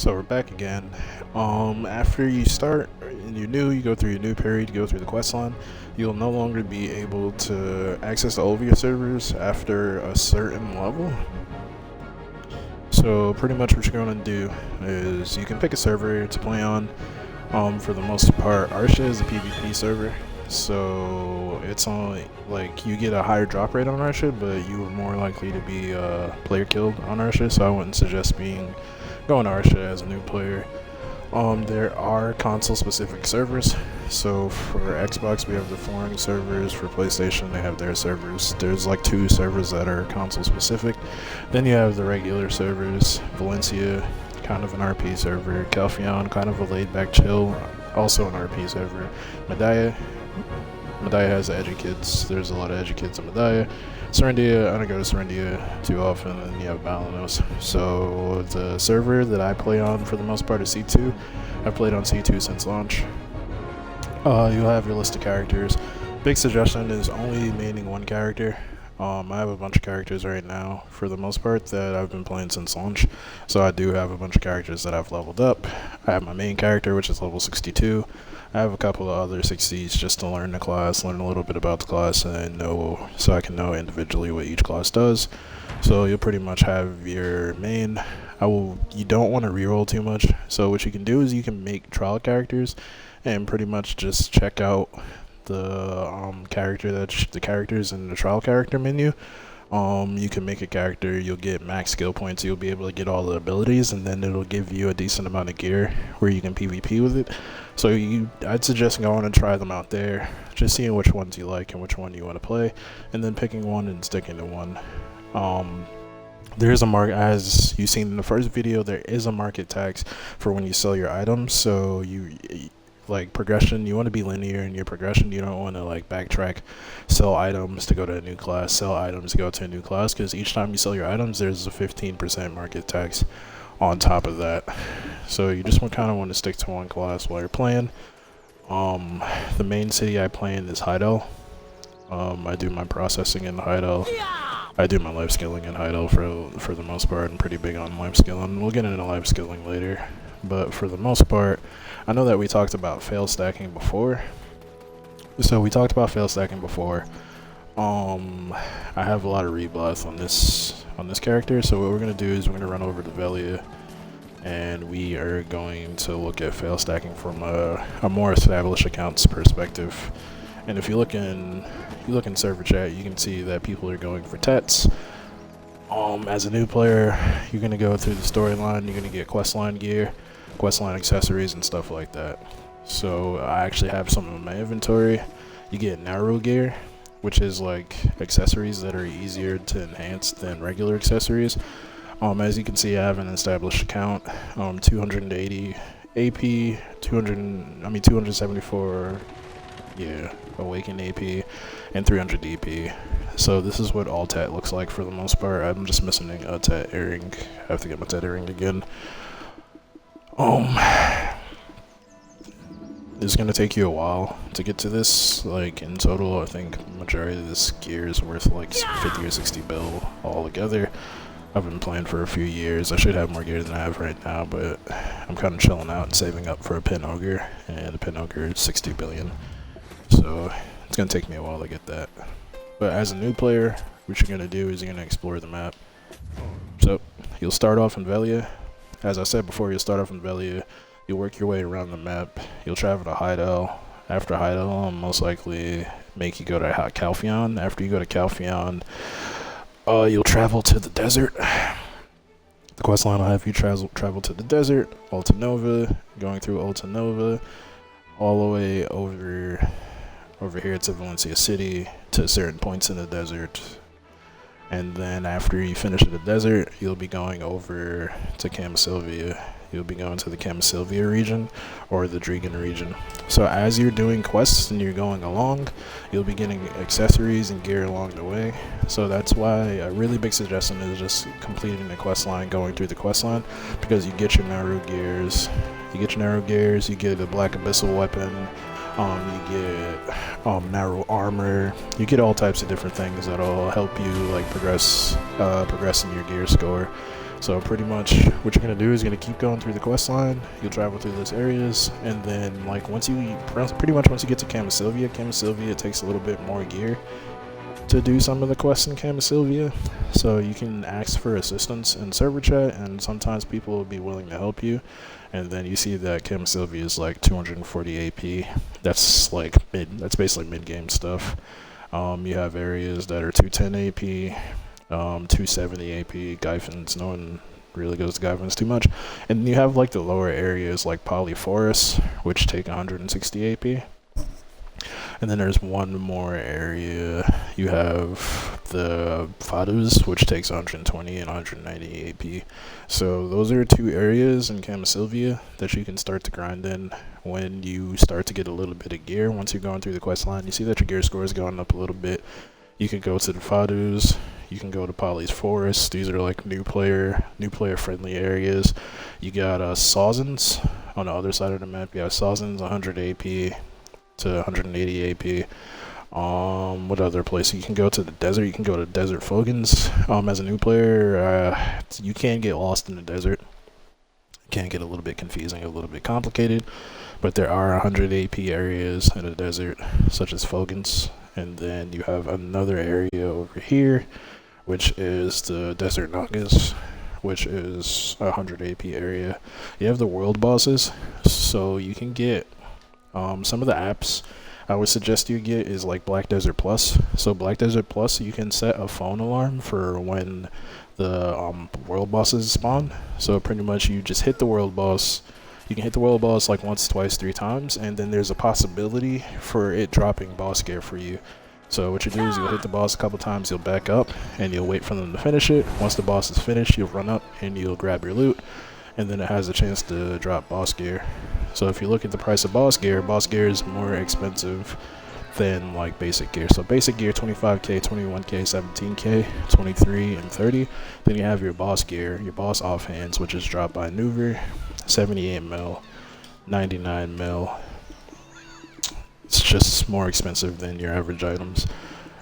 So we're back again. After you start and you're new, you go through your new period, you go through the quest line, you'll no longer be able to access all of your servers after a certain level. So pretty much what you're going to do is you can pick a server to play on. For the most part, Arsha is a PvP server, so it's only like you get a higher drop rate on Arsha, but you are more likely to be player killed on Arsha. So I wouldn't suggest going to Arsha as a new player. There are console-specific servers. So for Xbox, we have the foreign servers. For PlayStation, they have their servers. There's like 2 servers that are console-specific. Then you have the regular servers. Valencia, kind of an RP server. Calpheon, kind of a laid-back chill, also an RP server. Medaya has the edgy kids. There's a lot of edgy kids in Medaya. Serendia, I don't go to Serendia too often, and you have Balanos. So the server that I play on for the most part is C2. I've played on C2 since launch. You'll have your list of characters. Big suggestion is only maining one character. I have a bunch of characters right now, for the most part, that I've been playing since launch. So I do have a bunch of characters that I've leveled up. I have my main character, which is level 62. I have a couple of other 60s just to learn the class, learn a little bit about the class, and so I can know individually what each class does. So you'll pretty much have your main. You don't want to reroll too much. So what you can do is you can make trial characters, and pretty much just check out the characters in the trial character menu. You can make a character, you'll get max skill points, you'll be able to get all the abilities, and then it'll give you a decent amount of gear where you can PvP with it. So I'd suggest going and try them out there, just seeing which ones you like and which one you want to play, and then picking one and sticking to one. There is a market, as you've seen in the first video, there is a market tax for when you sell your items. So like progression, you want to be linear in your progression. You don't want to like backtrack, sell items to go to a new class, sell items to go to a new class, because each time you sell your items, there's a 15% market tax on top of that. So you just kind of want to stick to one class while you're playing. The main city I play in is Heidel. I do my processing in Heidel. I do my life skilling in Heidel for the most part. I'm pretty big on life skilling. We'll get into life skilling later. But for the most part, I know that we talked about fail stacking before. So we talked about fail stacking before. I have a lot of rebloths on this character. So what we're gonna do is we're gonna run over to Velia, and we are going to look at fail stacking from a more established accounts perspective. And if you look in server chat, you can see that people are going for Tets. As a new player, you're gonna go through the storyline. You're gonna get questline gear, questline accessories, and stuff like that. So I actually have some in my inventory. You get narrow gear, which is like accessories that are easier to enhance than regular accessories. As you can see, I have an established account. 280 AP, 274. Yeah, awakened AP, and 300 DP. So this is what all tat looks like for the most part. I'm just missing a tat earring. I have to get my tat earring again. It's gonna take you a while to get to this. Like in total, I think majority of this gear is worth like 50 or 60 bill all together. I've been playing for a few years. I should have more gear than I have right now, but I'm kind of chilling out and saving up for a pin ogre, and the pin ogre is 60 billion. So it's gonna take me a while to get that. But as a new player, what you're gonna do is you're gonna explore the map. So you'll start off in Velia. As I said before, you'll start off in Velia. You'll work your way around the map. You'll travel to Heidel. After Heidel, I'll most likely make you go to Calpheon. After you go to Calpheon, you'll travel to the desert. The questline will have you travel to the desert, Alta Nova, going through Alta Nova, all the way over here to Valencia City, to certain points in the desert. And then after you finish in the desert, you'll be going over to Camasilvia. You'll be going to the Camasilvia region or the Dregan region. So as you're doing quests and you're going along, you'll be getting accessories and gear along the way. So that's why a really big suggestion is just completing the quest line, going through the quest line, because you get your narrow gears. You get a black abyssal weapon, you get narrow armor, you get all types of different things that'll help you like progress in your gear score. So pretty much what you're gonna do is you're gonna keep going through the quest line. You'll travel through those areas, and then like once you get to Camisylvia, it takes a little bit more gear to do some of the quests in Camisylvia. So you can ask for assistance in server chat, and sometimes people will be willing to help you. And then you see that Camisylvia is like 240 AP. That's like that's basically mid-game stuff. You have areas that are 210 AP, 270 AP, Gyphins. No one really goes to Gyphins too much. And you have like the lower areas like Polyforest, which take 160 AP. And then there's one more area. You have the Fadus, which takes 120 and 190 AP. So those are two areas in Camisylvia that you can start to grind in when you start to get a little bit of gear. Once you're going through the quest line, you see that your gear score is going up a little bit. You can go to the Fadus. You can go to Polly's Forest. These are like new player friendly areas. You got Sawzins on the other side of the map. You have Sawzins 100 AP to 180 AP. What other place? You can go to the desert. You can go to Desert Fogans. As a new player, you can get lost in the desert. It can get a little bit confusing, a little bit complicated, but there are 100 AP areas in the desert, such as Fogans. And then you have another area over here, which is the Desert Nagas, which is a 100 AP area. You have the world bosses, so you can get some of the apps I would suggest you get is like Black Desert Plus. So Black Desert Plus, you can set a phone alarm for when the world bosses spawn. So pretty much you just hit the world boss. You can hit the world boss like once, twice, 3 times, and then there's a possibility for it dropping boss gear for you. So what you do is you'll hit the boss a couple times, you'll back up, and you'll wait for them to finish it. Once the boss is finished, you'll run up and you'll grab your loot, and then it has a chance to drop boss gear. So if you look at the price of boss gear is more expensive than like basic gear. So basic gear 25k, 21k, 17k, 23 and 30. Then you have your boss gear, your boss offhands, which is dropped by Nuver, 78 mil, 99 mil. It's just more expensive than your average items.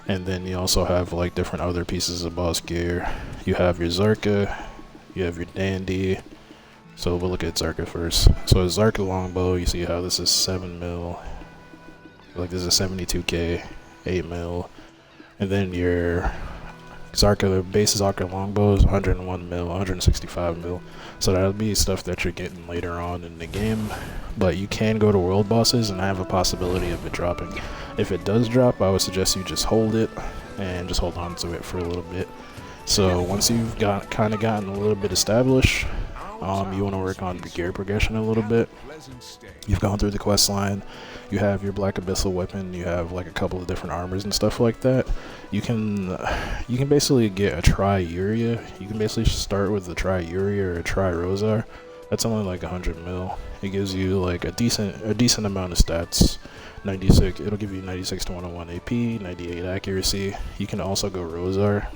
And then you also have like different other pieces of boss gear. You have your Zarka, you have your Dandy. So we'll look at Zarka first. So a Zarka longbow, you see how this is 7 mil. Like this is 72k, 8 mil. And then your Zarka, base Zarka longbow is 101 mil, 165 mil. So that'll be stuff that you're getting later on in the game. But you can go to world bosses and have a possibility of it dropping. If it does drop, I would suggest you just hold it and just hold on to it for a little bit. So once you've kind of gotten a little bit established, you want to work on the gear progression a little bit. You've gone through the quest line, you have your Black Abyssal weapon, you have like a couple of different armors and stuff like that. You can basically get a Tri-Uria. You can basically start with the Tri-Uria or a Tri-Rosar. That's only like 100 mil. It gives you like a decent amount of stats. 96, it'll give you 96 to 101 AP, 98 accuracy. You can also go Rosar.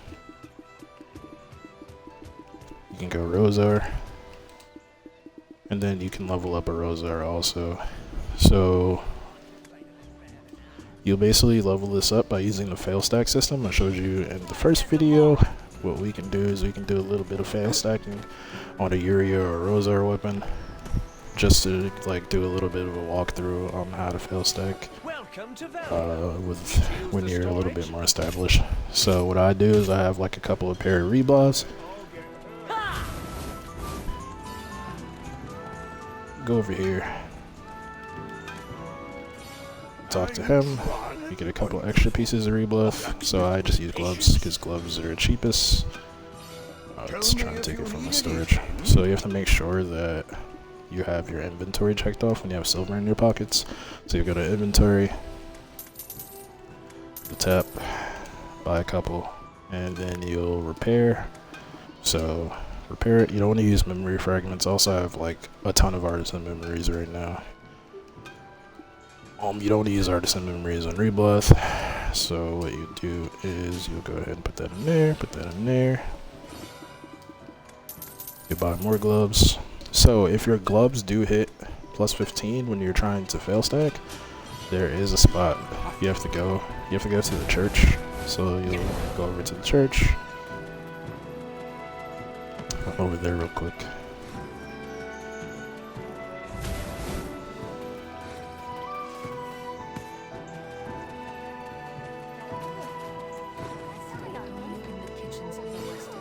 You can go Rosar. And then you can level up a Rosar also. So you'll basically level this up by using the fail stack system I showed you in the first video. What we can do is we can do a little bit of fail stacking on a Uria or a Rosar weapon, just to like do a little bit of a walkthrough on how to fail stack when you're a little bit more established. So what I do is I have like a couple of pair of reblaws. Go over here, talk to him, you get a couple extra pieces of rebluff. So I just use gloves because gloves are the cheapest. Let's try to take it from the storage. So you have to make sure that you have your inventory checked off when you have silver in your pockets. So you go to inventory, the tap, buy a couple, and then you'll repair. So repair it. You don't want to use memory fragments. Also, I have like a ton of artisan memories right now. You don't want to use artisan memories on rebluff. So what you do is you'll go ahead and put that in there, put that in there. You buy more gloves. So if your gloves do hit plus 15 when you're trying to fail stack, there is a spot you have to go. You have to go to the church. So you'll go over to the church. over there real quick.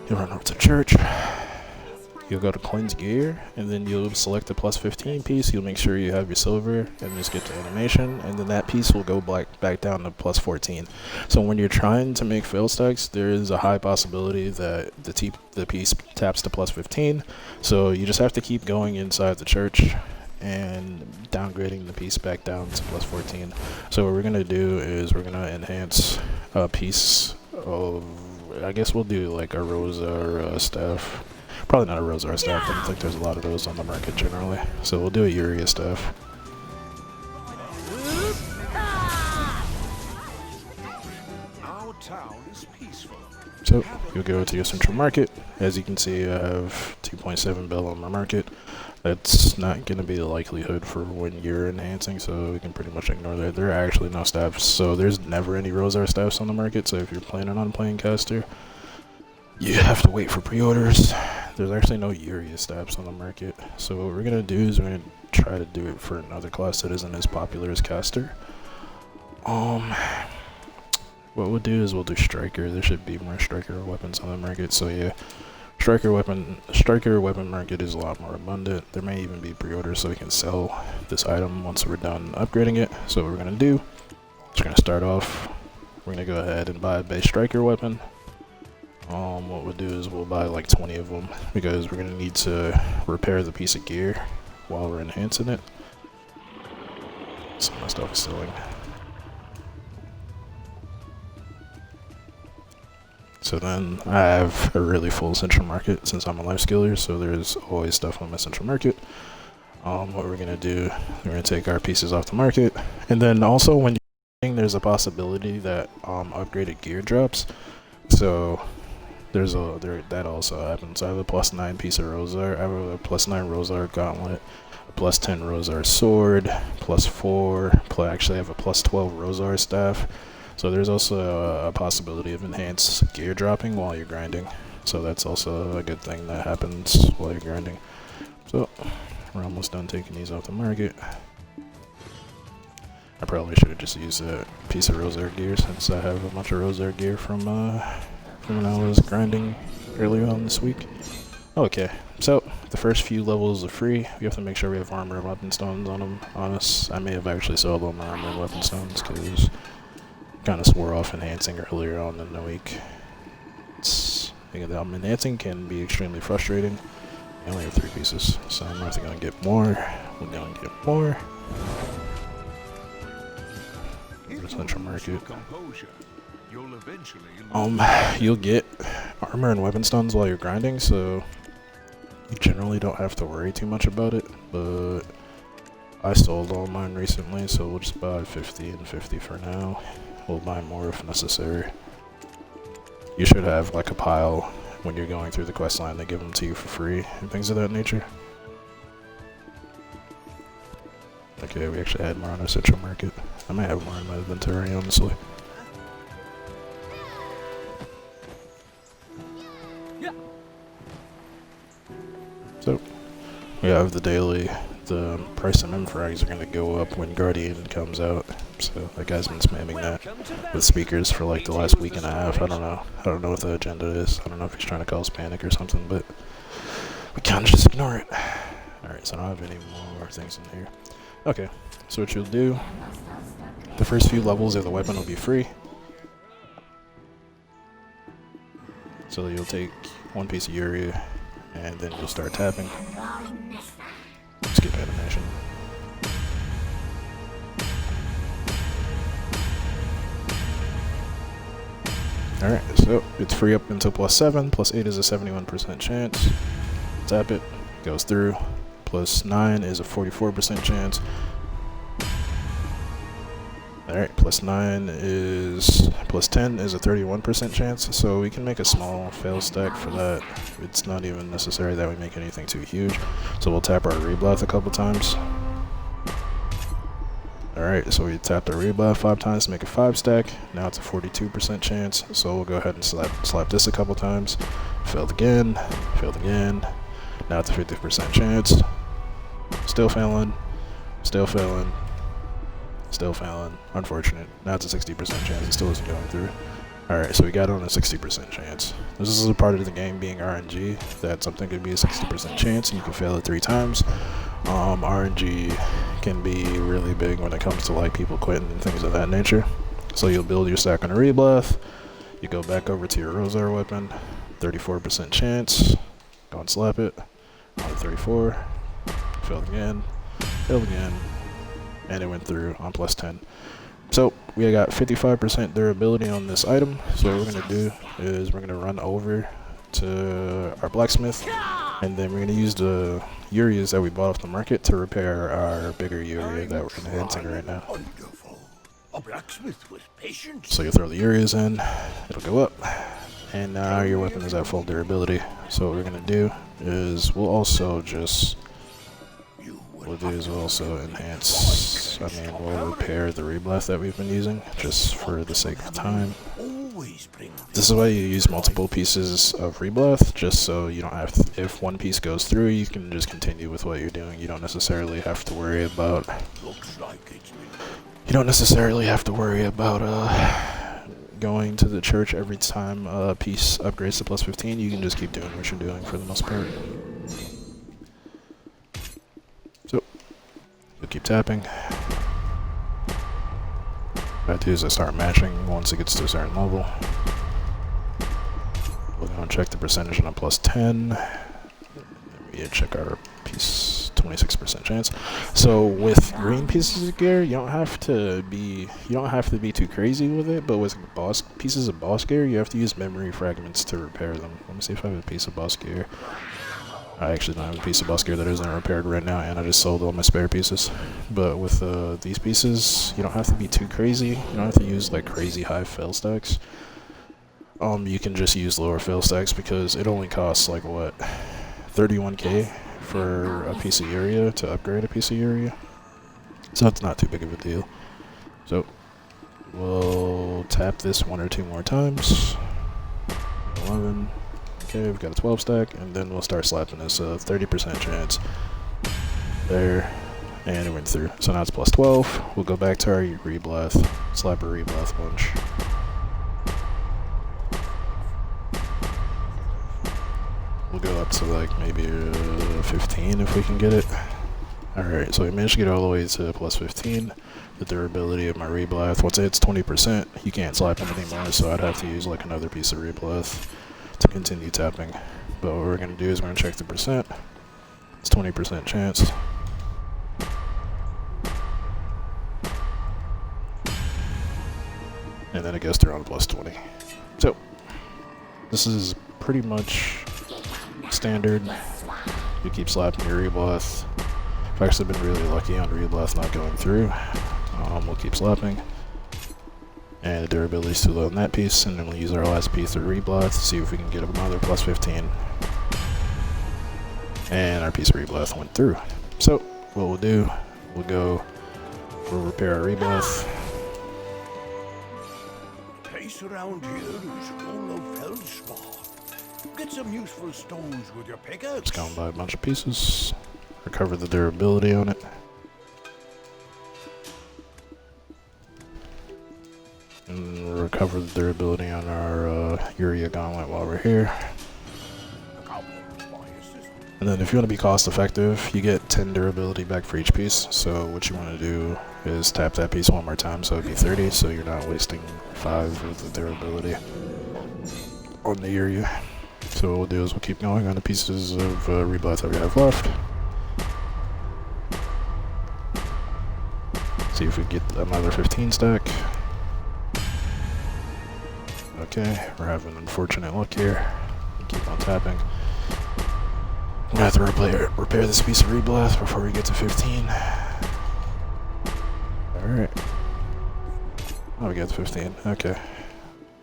You'll run over to church. You'll go to coins gear, and then you'll select the plus 15 piece. You'll make sure you have your silver, and just get to animation, and then that piece will go back down to plus 14. So when you're trying to make fail stacks, there is a high possibility that the piece taps to plus 15. So you just have to keep going inside the church and downgrading the piece back down to plus 14. So what we're gonna do is we're gonna enhance a piece of, I guess we'll do like a Rosa or a staff. Probably not a Rosa or staff. I don't think there's a lot of those on the market generally. So we'll do a Uria staff. Our town is peaceful. So you'll go to your central market. As you can see, I have 2.7 bill on my market. That's not going to be the likelihood for when you're enhancing, so we can pretty much ignore that. There are actually no staffs, so there's never any Rosa staffs on the market. So if you're planning on playing caster, you have to wait for pre-orders. There's actually no Uria staffs on the market. So what we're going to do is we're going to try to do it for another class that isn't as popular as caster. What we'll do is we'll do striker. There should be more striker weapons on the market. So yeah, striker weapon market is a lot more abundant. There may even be pre-orders so we can sell this item once we're done upgrading it. So what we're gonna do is we're gonna start off. We're gonna go ahead and buy a base striker weapon. What we'll do is we'll buy like 20 of them because we're gonna need to repair the piece of gear while we're enhancing it. Some of my stuff is selling. So then I have a really full central market since I'm a life skiller, so there's always stuff on my central market. What we're gonna do, we're gonna take our pieces off the market, and then also when you're there's a possibility that upgraded gear drops. So that also happens. I have a plus 9 piece of Rosar, I have a plus 9 Rosar gauntlet, a plus 10 Rosar sword, plus 4, actually I have a plus 12 Rosar staff. So there's also a possibility of enhanced gear dropping while you're grinding. So that's also a good thing that happens while you're grinding. So we're almost done taking these off the market. I probably should have just used a piece of Rosar gear since I have a bunch of Rosar gear from when I was grinding earlier on this week. Okay, so the first few levels are free. We have to make sure we have armor and weapon stones on us. I may have actually sold all my armor and weapon stones because kind of swore off enhancing earlier on in the week. Enhancing can be extremely frustrating. I only have 3 pieces, so I'm not going to get more. We're going to get more. Central market. You'll get armor and weapon stones while you're grinding, so you generally don't have to worry too much about it, but I sold all mine recently, so we'll just buy 50 and 50 for now. We'll buy more if necessary. You should have like a pile when you're going through the quest line. They give them to you for free and things of that nature. Okay, we actually had more on our central market. I might have more in my inventory, honestly. So, we have the daily. The price of frags are going to go up when Guardian comes out. So that guy's been spamming that with speakers for like the last week and a half. I don't know what the agenda is. I don't know if he's trying to cause panic or something, but we can't just ignore it. Alright, so I don't have any more things in here. Okay, so what you'll do, the first few levels of the weapon will be free. So you'll take 1 piece of Uria, and then you'll start tapping. Skip animation. Alright, so it's free up until plus 7. Plus 8 is a 71% chance. Tap it, goes through. Plus 9 is a 44% chance. Alright, plus 9 is, plus 10 is a 31% chance, so we can make a small fail stack for that. It's not even necessary that we make anything too huge. So we'll tap our reblath a couple times. Alright, so we tapped our reblath 5 times to make a 5 stack. Now it's a 42% chance, so we'll go ahead and slap this a couple times. Failed again. Failed again. Now it's a 50% chance. Still failing. Still failing. Still failing. Unfortunate. Now it's a 60% chance. It still isn't going through. Alright, so we got on a 60% chance. This is a part of the game being RNG, that something could be a 60% chance and you can fail it 3 times. RNG can be really big when it comes to like people quitting and things of that nature. So you'll build your stack on a reblath, you go back over to your Rosar weapon, 34% chance, go and slap it, on 34, failed again, and it went through on plus 10. So we got 55% durability on this item. So what we're gonna do is we're gonna run over to our blacksmith, and then we're gonna use the Urias that we bought off the market to repair our bigger Uria that we're enhancing right now. A blacksmith with patience. So you throw the Urias in, it'll go up, and now your weapon is at full durability. So what we're gonna do is we'll also enhance, we'll repair the reblath that we've been using, just for the sake of time. This is why you use multiple pieces of reblath, just so you don't have to, if one piece goes through, you can just continue with what you're doing. You don't necessarily have to worry about, going to the church every time a piece upgrades to plus 15. You can just keep doing what you're doing for the most part. So, you'll keep tapping. What I do is I start matching once it gets to a certain level. We'll go and check the percentage on a plus 10. We check our piece, 26% chance. So with green pieces of gear, you don't have to be too crazy with it, but with pieces of boss gear, you have to use memory fragments to repair them. Let me see if I have a piece of boss gear. I actually don't have a piece of boss gear that isn't repaired right now, and I just sold all my spare pieces. But with these pieces, you don't have to be too crazy. You don't have to use like crazy high fail stacks. You can just use lower fail stacks because it only costs like what, 31k for a piece of Uria to upgrade a piece of Uria. So it's not too big of a deal. So we'll tap this 1 or 2 more times. 11. Okay, we've got a 12 stack, and then we'll start slapping this 30% chance. There, and it went through. So now it's plus 12. We'll go back to our reblath, slap a reblath bunch. We'll go up to like maybe 15 if we can get it. Alright, so we managed to get all the way to plus 15. The durability of my reblath, once it hits 20%, you can't slap them anymore, so I'd have to use like another piece of reblath to continue tapping. But what we're going to do is we're going to check the percent. It's 20% chance. And then it goes through on plus 20. So, this is pretty much standard. You keep slapping your reblath. I've actually been really lucky on reblath not going through. We'll keep slapping. And the durability is too low on that piece, and then we'll use our last piece of reblath to see if we can get another plus 15. And our piece of reblath went through. So, what we'll do, we'll repair our reblath. The place around here is full of feldspar. Get some useful stones with your pickaxe. Just go and buy a bunch of pieces. Recover the durability on it. And recover the durability on our Uria gauntlet while we're here. And then if you want to be cost effective, you get 10 durability back for each piece. So what you want to do is tap that piece 1 more time so it'd be 30, so you're not wasting 5 of the durability on the Uria. So what we'll do is we'll keep going on the pieces of reblath that we have left. See if we get another 15 stack. Okay, we're having unfortunate luck here. Keep on tapping. We're gonna have to repair this piece of reblath before we get to 15. Alright. Oh, we got to 15. Okay.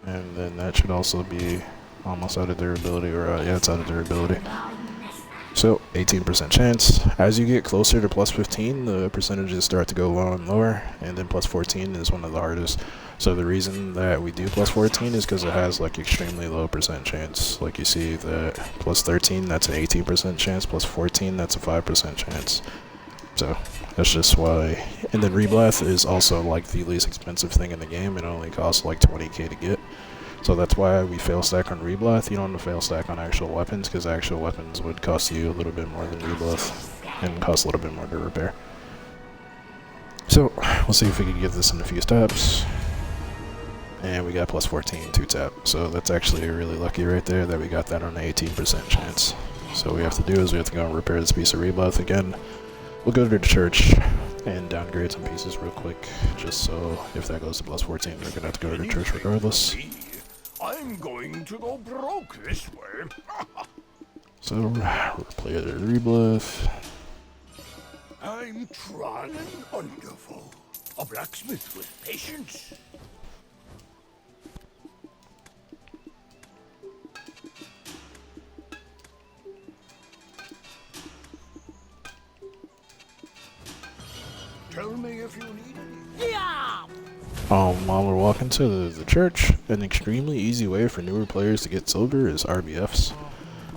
And then that should also be almost out of durability, or yeah, it's out of durability. So 18% chance. As you get closer to plus 15, the percentages start to go lower and lower, and then plus 14 is one of the hardest. So the reason that we do plus 14 is because it has like extremely low percent chance. Like you see that plus 13, that's an 18% chance, plus 14, that's a 5% chance. So that's just why. And then Reblath is also like the least expensive thing in the game. It only costs like 20k to get. So that's why we fail stack on Reblath. You don't have to fail stack on actual weapons, because actual weapons would cost you a little bit more than Reblath and cost a little bit more to repair. So we'll see if we can get this in a few steps. And we got plus 14 2 tap. So that's actually really lucky right there that we got that on an 18% chance. So what we have to do is we have to go and repair this piece of Reblath again. We'll go to the church and downgrade some pieces real quick, just so if that goes to plus 14, we're gonna have to go to the church regardless. I'm going to go broke this way. So, replay the Reblath. I'm trying. Wonderful. A blacksmith with patience. Tell me if you need anything. Yeah! While we're walking to the church, an extremely easy way for newer players to get silver is RBFs.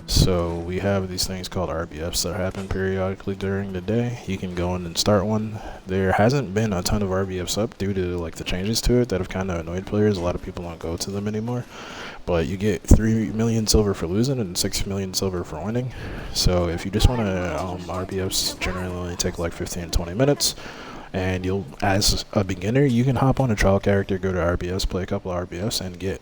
So we have these things called RBFs that happen periodically during the day. You can go in and start one. There hasn't been a ton of RBFs up due to like the changes to it that have kind of annoyed players. A lot of people don't go to them anymore. But you get 3 million silver for losing and 6 million silver for winning. So if you just want to, RBFs generally only take like 15 to 20 minutes. And you'll, as a beginner, you can hop on a trial character, go to RBS, play a couple of RBS, and get,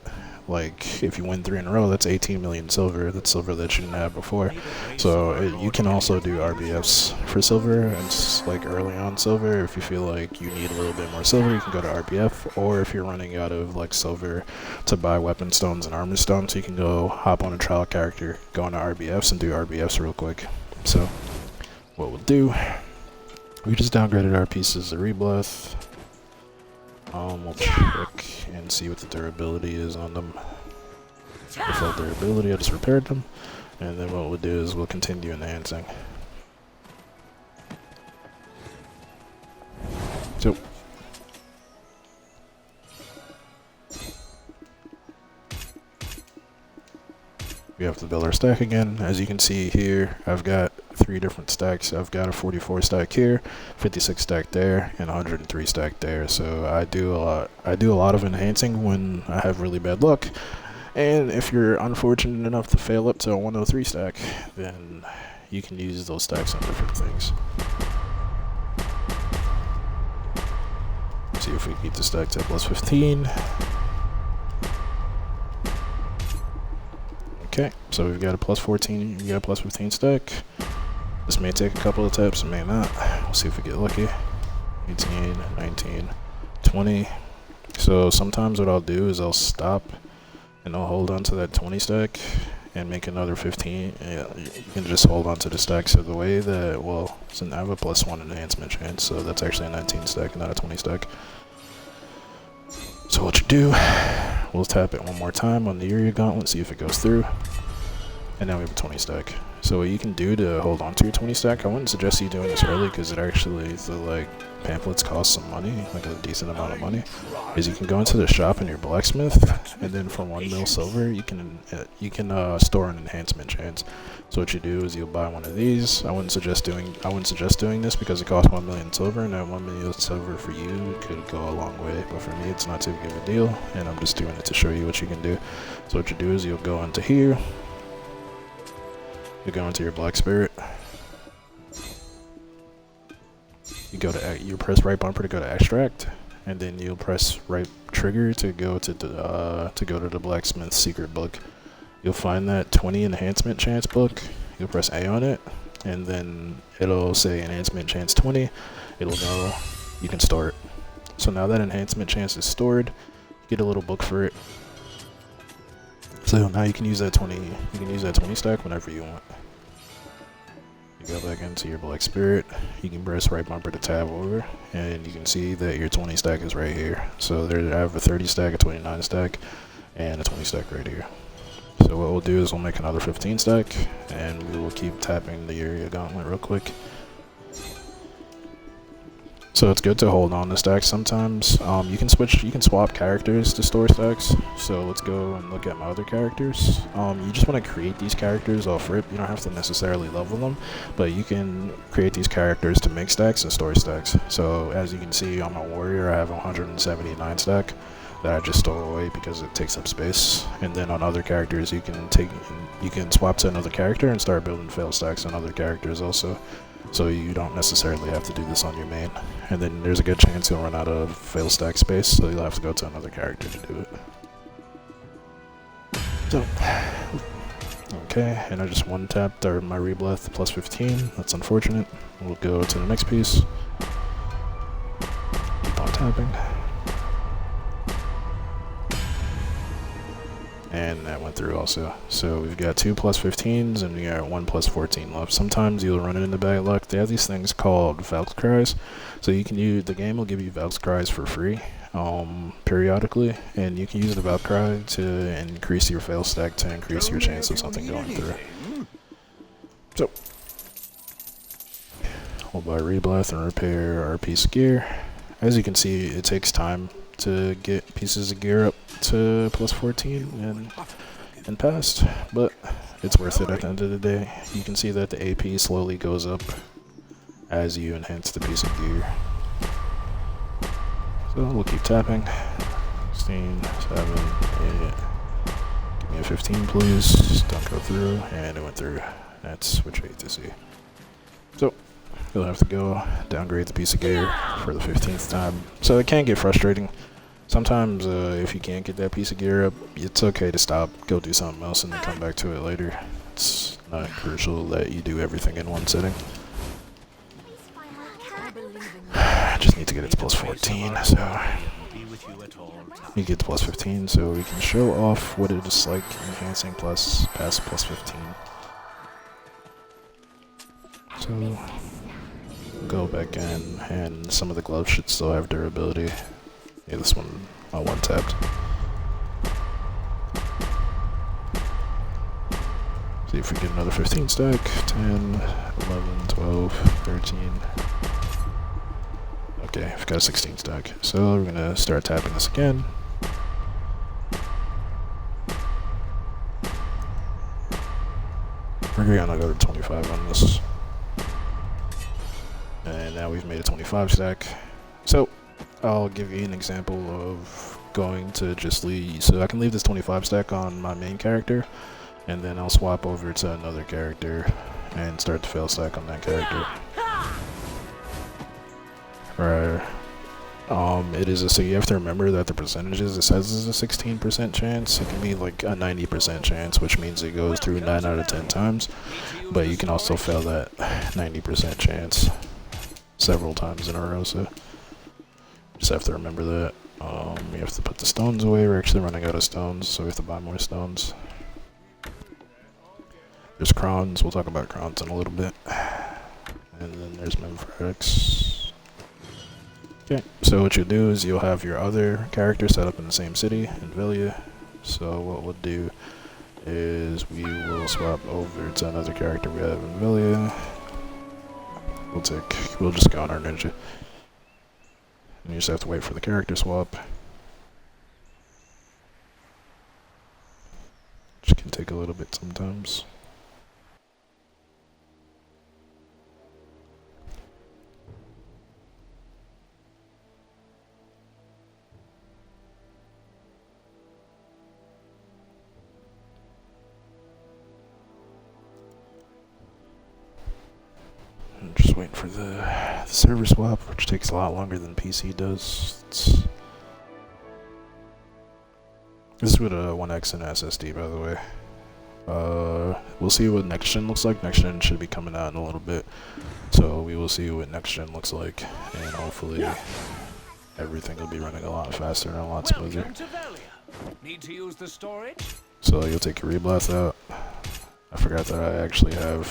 like, if you win 3 in a row, that's 18 million silver. That's silver that you didn't have before. So you can also do RBS for silver, and it's like early on silver. If you feel like you need a little bit more silver, you can go to RBF. Or if you're running out of like silver to buy weapon stones and armor stones, you can go hop on a trial character, go into RBFs, and do RBFs real quick. So what we'll do. We just downgraded our pieces of Reblath. We'll check and see what the durability is on them. Default durability, I just repaired them. And then what we'll do is we'll continue enhancing. So we have to build our stack again. As you can see here, I've got 3 different stacks. I've got a 44 stack here, 56 stack there, and 103 stack there. So I do a lot of enhancing when I have really bad luck. And if you're unfortunate enough to fail up to a 103 stack, then you can use those stacks on different things. See if we can get the stack to plus 15. Okay, so we've got a plus 14, we got a plus 15 stack. This may take a couple of taps, it may not. We'll see if we get lucky. 18, 19, 20. So sometimes what I'll do is I'll stop and I'll hold on to that 20 stack and make another 15. Yeah, you can just hold on to the stack. So the way that, well, so I have a plus 1 enhancement chance, so that's actually a 19 stack, not a 20 stack. So what you do, we'll tap it one more time on the area gauntlet, see if it goes through. And now we have a 20 stack. So what you can do to hold on to your 20 stack, I wouldn't suggest you doing this early because it actually, the like pamphlets cost some money, like a decent amount of money, is you can go into the shop in your blacksmith, and then for 1 mil silver, you can store an enhancement chance. So what you do is you'll buy one of these. I wouldn't suggest doing this because it costs 1 million silver, and that 1 million silver for you could go a long way, but for me it's not too big of a deal, and I'm just doing it to show you what you can do. So what you do is you'll go into here. You go into your black spirit. You go to you press right bumper to go to extract, and then you'll press right trigger to go to the blacksmith secret book. You'll find that 20 enhancement chance book. You'll press A on it, and then it'll say enhancement chance 20. It'll know you can store it. So now that enhancement chance is stored, you get a little book for it. So now you can use that 20. You can use that 20 stack whenever you want. You go back into your black spirit. You can press right bumper to tab over, and you can see that your 20 stack is right here. So there, I have a 30 stack, a 29 stack, and a 20 stack right here. So So what we'll do is we'll make another 15 stack, and we will keep tapping the area gauntlet real quick. So it's good to hold on to stacks sometimes. You can swap characters to store stacks. So let's go and look at my other characters. You just want to create these characters off rip. You don't have to necessarily level them, but you can create these characters to make stacks and store stacks. So as you can see on my warrior, I have a 179 stack that I just stole away because it takes up space. And then on other characters, you can swap to another character and start building fail stacks on other characters also. So you don't necessarily have to do this on your main. And then there's a good chance you'll run out of fail stack space, so you'll have to go to another character to do it. So, okay, and I just one-tapped my Rebleth plus 15. That's unfortunate. We'll go to the next piece. Keep on tapping. And that went through also. So we've got 2 plus 15s and we got 1 plus 14 left. Sometimes you'll run it in the bag of luck. They have these things called Valk Cries. So you can use, the game will give you Valk Cries for free periodically. And you can use the Valk Cry to increase your fail stack to increase your chance of something going through. So we'll buy Rebleth and repair our piece of gear. As you can see, it takes time to get pieces of gear up to plus 14 and past, but it's worth it at the end of the day. You can see that the AP slowly goes up as you enhance the piece of gear. So we'll keep tapping. 16, 7, 8. Give me a 15 please. Don't go through, and it went through. That's what you hate to see. So you'll have to go downgrade the piece of gear for the 15th time. So it can get frustrating. Sometimes if you can't get that piece of gear up, it's okay to stop, go do something else, and then come back to it later. It's not crucial that you do everything in one sitting. I just need to get it to plus 14, so you get to plus 15, so we can show off what it is like enhancing past plus 15. So go back in, and some of the gloves should still have durability. Yeah, this one I one-tapped. See if we get another 15 stack. 10, 11, 12, 13. Okay, I've got a 16 stack. So we're gonna start tapping this again. We're gonna go to 25 on this. And now we've made a 25 stack. So I'll give you an example of going to just leave. So I can leave this 25 stack on my main character, and then I'll swap over to another character and start the fail stack on that character. Right. So you have to remember that the percentages, it says is a 16% chance. It can be like a 90% chance, which means it goes through 9 out of 10 times. But you can also fail that 90% chance several times in a row, so just have to remember that. We have to put the stones away. We're actually running out of stones, so we have to buy more stones. There's crowns. We'll talk about crowns in a little bit. And then there's Memphrex. Okay, so what you'll do is you'll have your other character set up in the same city, in Villia. So what we'll do is we will swap over to another character we have in Villia. We'll just go on our ninja. And you just have to wait for the character swap. Which can take a little bit sometimes. I'm just waiting for the server swap, which takes a lot longer than PC does. This is with a 1X and SSD, by the way. We'll see what next gen looks like. Next gen should be coming out in a little bit, so we will see what next gen looks like, and hopefully everything will be running a lot faster and a lot smoother. Need to use the storage? So you'll take your Rebleth out. I forgot that I actually have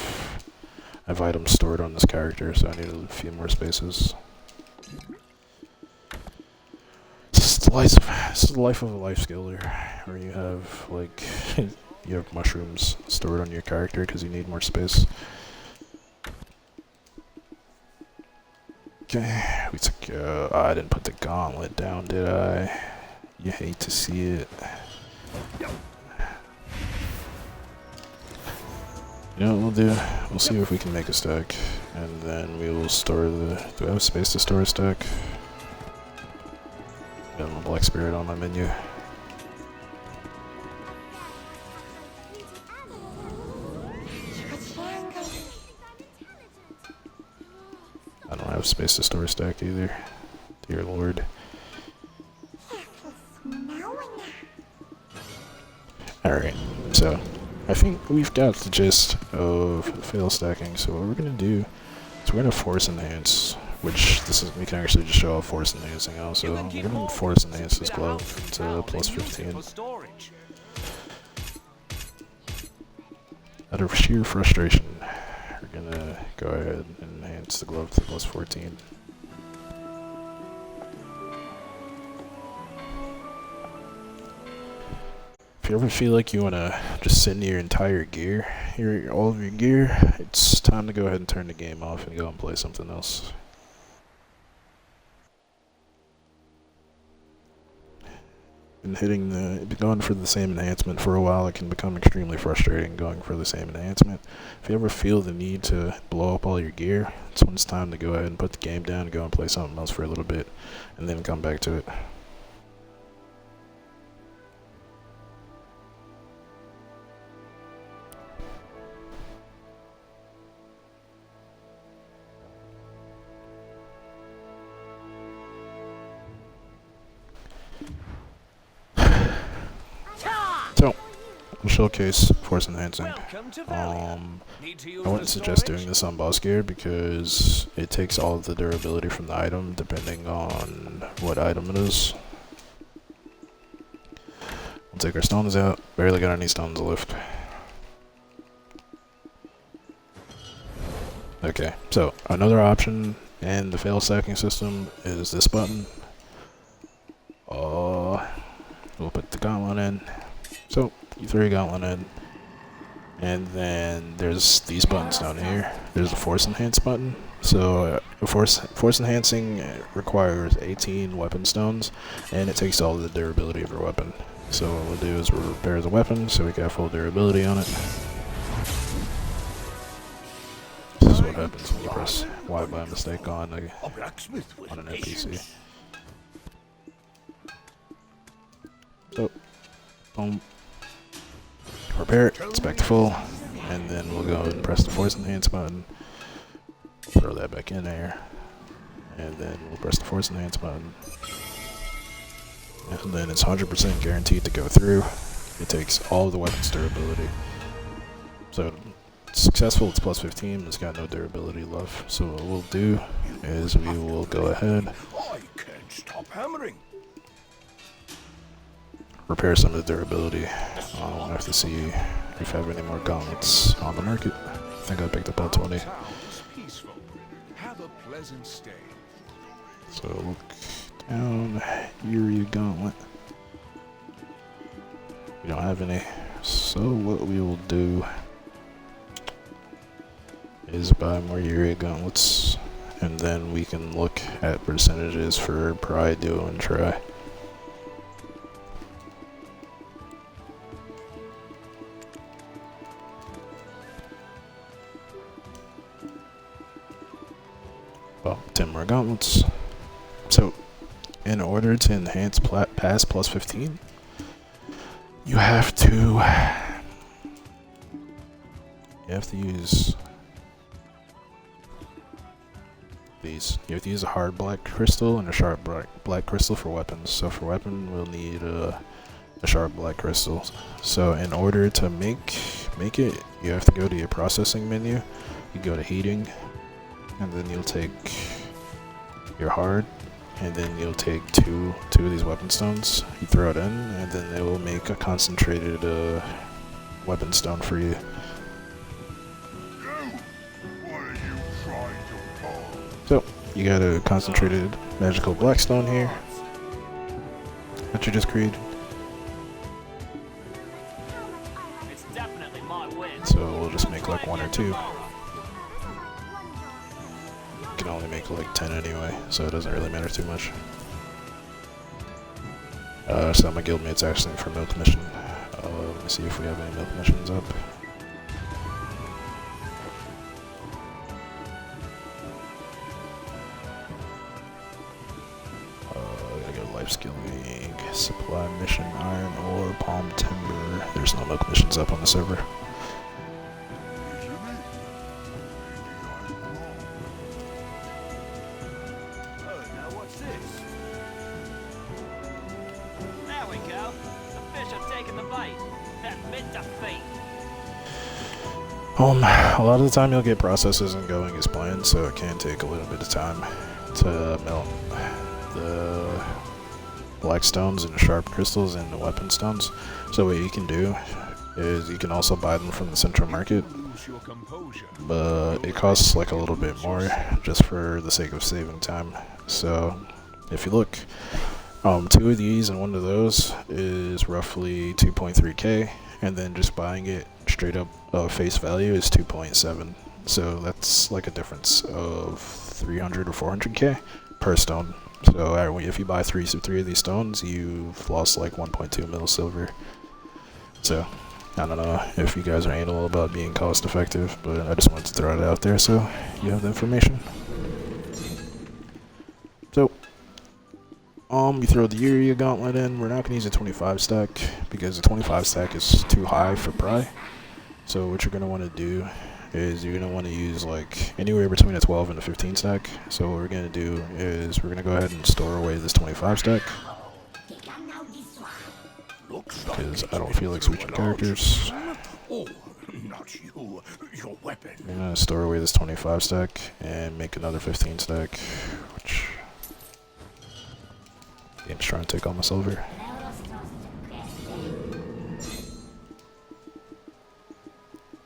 items stored on this character, so I need a few more spaces. This is the life of a life skiller, where you have like you have mushrooms stored on your character because you need more space. Okay, we took, I didn't put the gauntlet down, did I? You hate to see it. You know what we'll do? We'll see if we can make a stack, and then we will store the, do I have space to store a stack? Got a black spirit on my menu. I don't have space to store a stack either. Dear Lord. Alright, so I think we've got the gist of fail stacking, so what we're gonna do is we're gonna force enhance, which this is, we can actually just show off force enhancing also. We're gonna force enhance this glove to plus 15. Out of sheer frustration, we're gonna go ahead and enhance the glove to plus 14. If you ever feel like you want to just send your entire gear, all of your gear, it's time to go ahead and turn the game off and go and play something else. And going for the same enhancement for a while, it can become extremely frustrating going for the same enhancement. If you ever feel the need to blow up all your gear, it's when it's time to go ahead and put the game down and go and play something else for a little bit, and then come back to it. So, we'll showcase force enhancing. I wouldn't suggest doing this on boss gear because it takes all of the durability from the item depending on what item it is. We'll take our stones out. Barely got any stones left. Okay, so another option in the fail stacking system is this button. We'll put the gauntlet in. So, you throw your gauntlet in, and then there's these buttons down here. There's a force enhance button. So, force enhancing requires 18 weapon stones, and it takes all the durability of your weapon. So what we'll do is we'll repair the weapon so we got full durability on it. This is what happens when you press Y by mistake on an NPC. So, boom. Repair it, it's back to full, and then we'll go and press the force enhance button, throw that back in there, and then we'll press the force enhance button, and then it's 100% guaranteed to go through. It takes all of the weapon's durability. So, it's successful, it's plus 15, it's got no durability left. So what we'll do is we will go ahead, I can't stop hammering. repair some of the durability. We'll have to see if I have any more gauntlets on the market. I think I picked up about 20. Have a pleasant stay. So look down, Yuri gauntlet. We don't have any. So what we will do is buy more Yuri gauntlets, and then we can look at percentages for Pride, Duo, and Try. Well, 10 more gauntlets. So, in order to enhance pass plus 15, you have to use these. You have to use a hard black crystal and a sharp black crystal for weapons. So for weapon, we'll need a sharp black crystal. So in order to make it, you have to go to your processing menu. You go to heating, and then you'll take your hard, and then you'll take two of these weapon stones. You throw it in, and then it will make a concentrated weapon stone for you. So, you got a concentrated magical blackstone here that you just created. 2. You can only make like 10 anyway, so it doesn't really matter too much. So my guildmate's asking for milk mission. Let me see if we have any milk missions up. Gotta go life skill league, supply mission, iron ore, palm timber. There's no milk missions up on the server. A lot of the time you'll get processes and going as planned, so it can take a little bit of time to melt the black stones and sharp crystals and the weapon stones. So what you can do is you can also buy them from the central market, but it costs like a little bit more just for the sake of saving time. So if you look, 2 of these and 1 of those is roughly 2.3k, and then just buying it straight up face value is 2.7. So that's like a difference of 300 or 400k per stone. So if you buy 3 of these stones, you've lost like 1.2 mil silver. So I don't know if you guys are anal about being cost effective, but I just wanted to throw it out there so you have the information. So you throw the Uriah Gauntlet in. We're not going to use a 25 stack because the 25 stack is too high for Pry. So what you're going to want to do is you're going to want to use like anywhere between a 12 and a 15 stack. So what we're going to do is we're going to go ahead and store away this 25 stack, because I don't feel like switching characters. Oh, not you. Your weapon. I'm going to store away this 25 stack and make another 15 stack, which game's trying to take all my silver.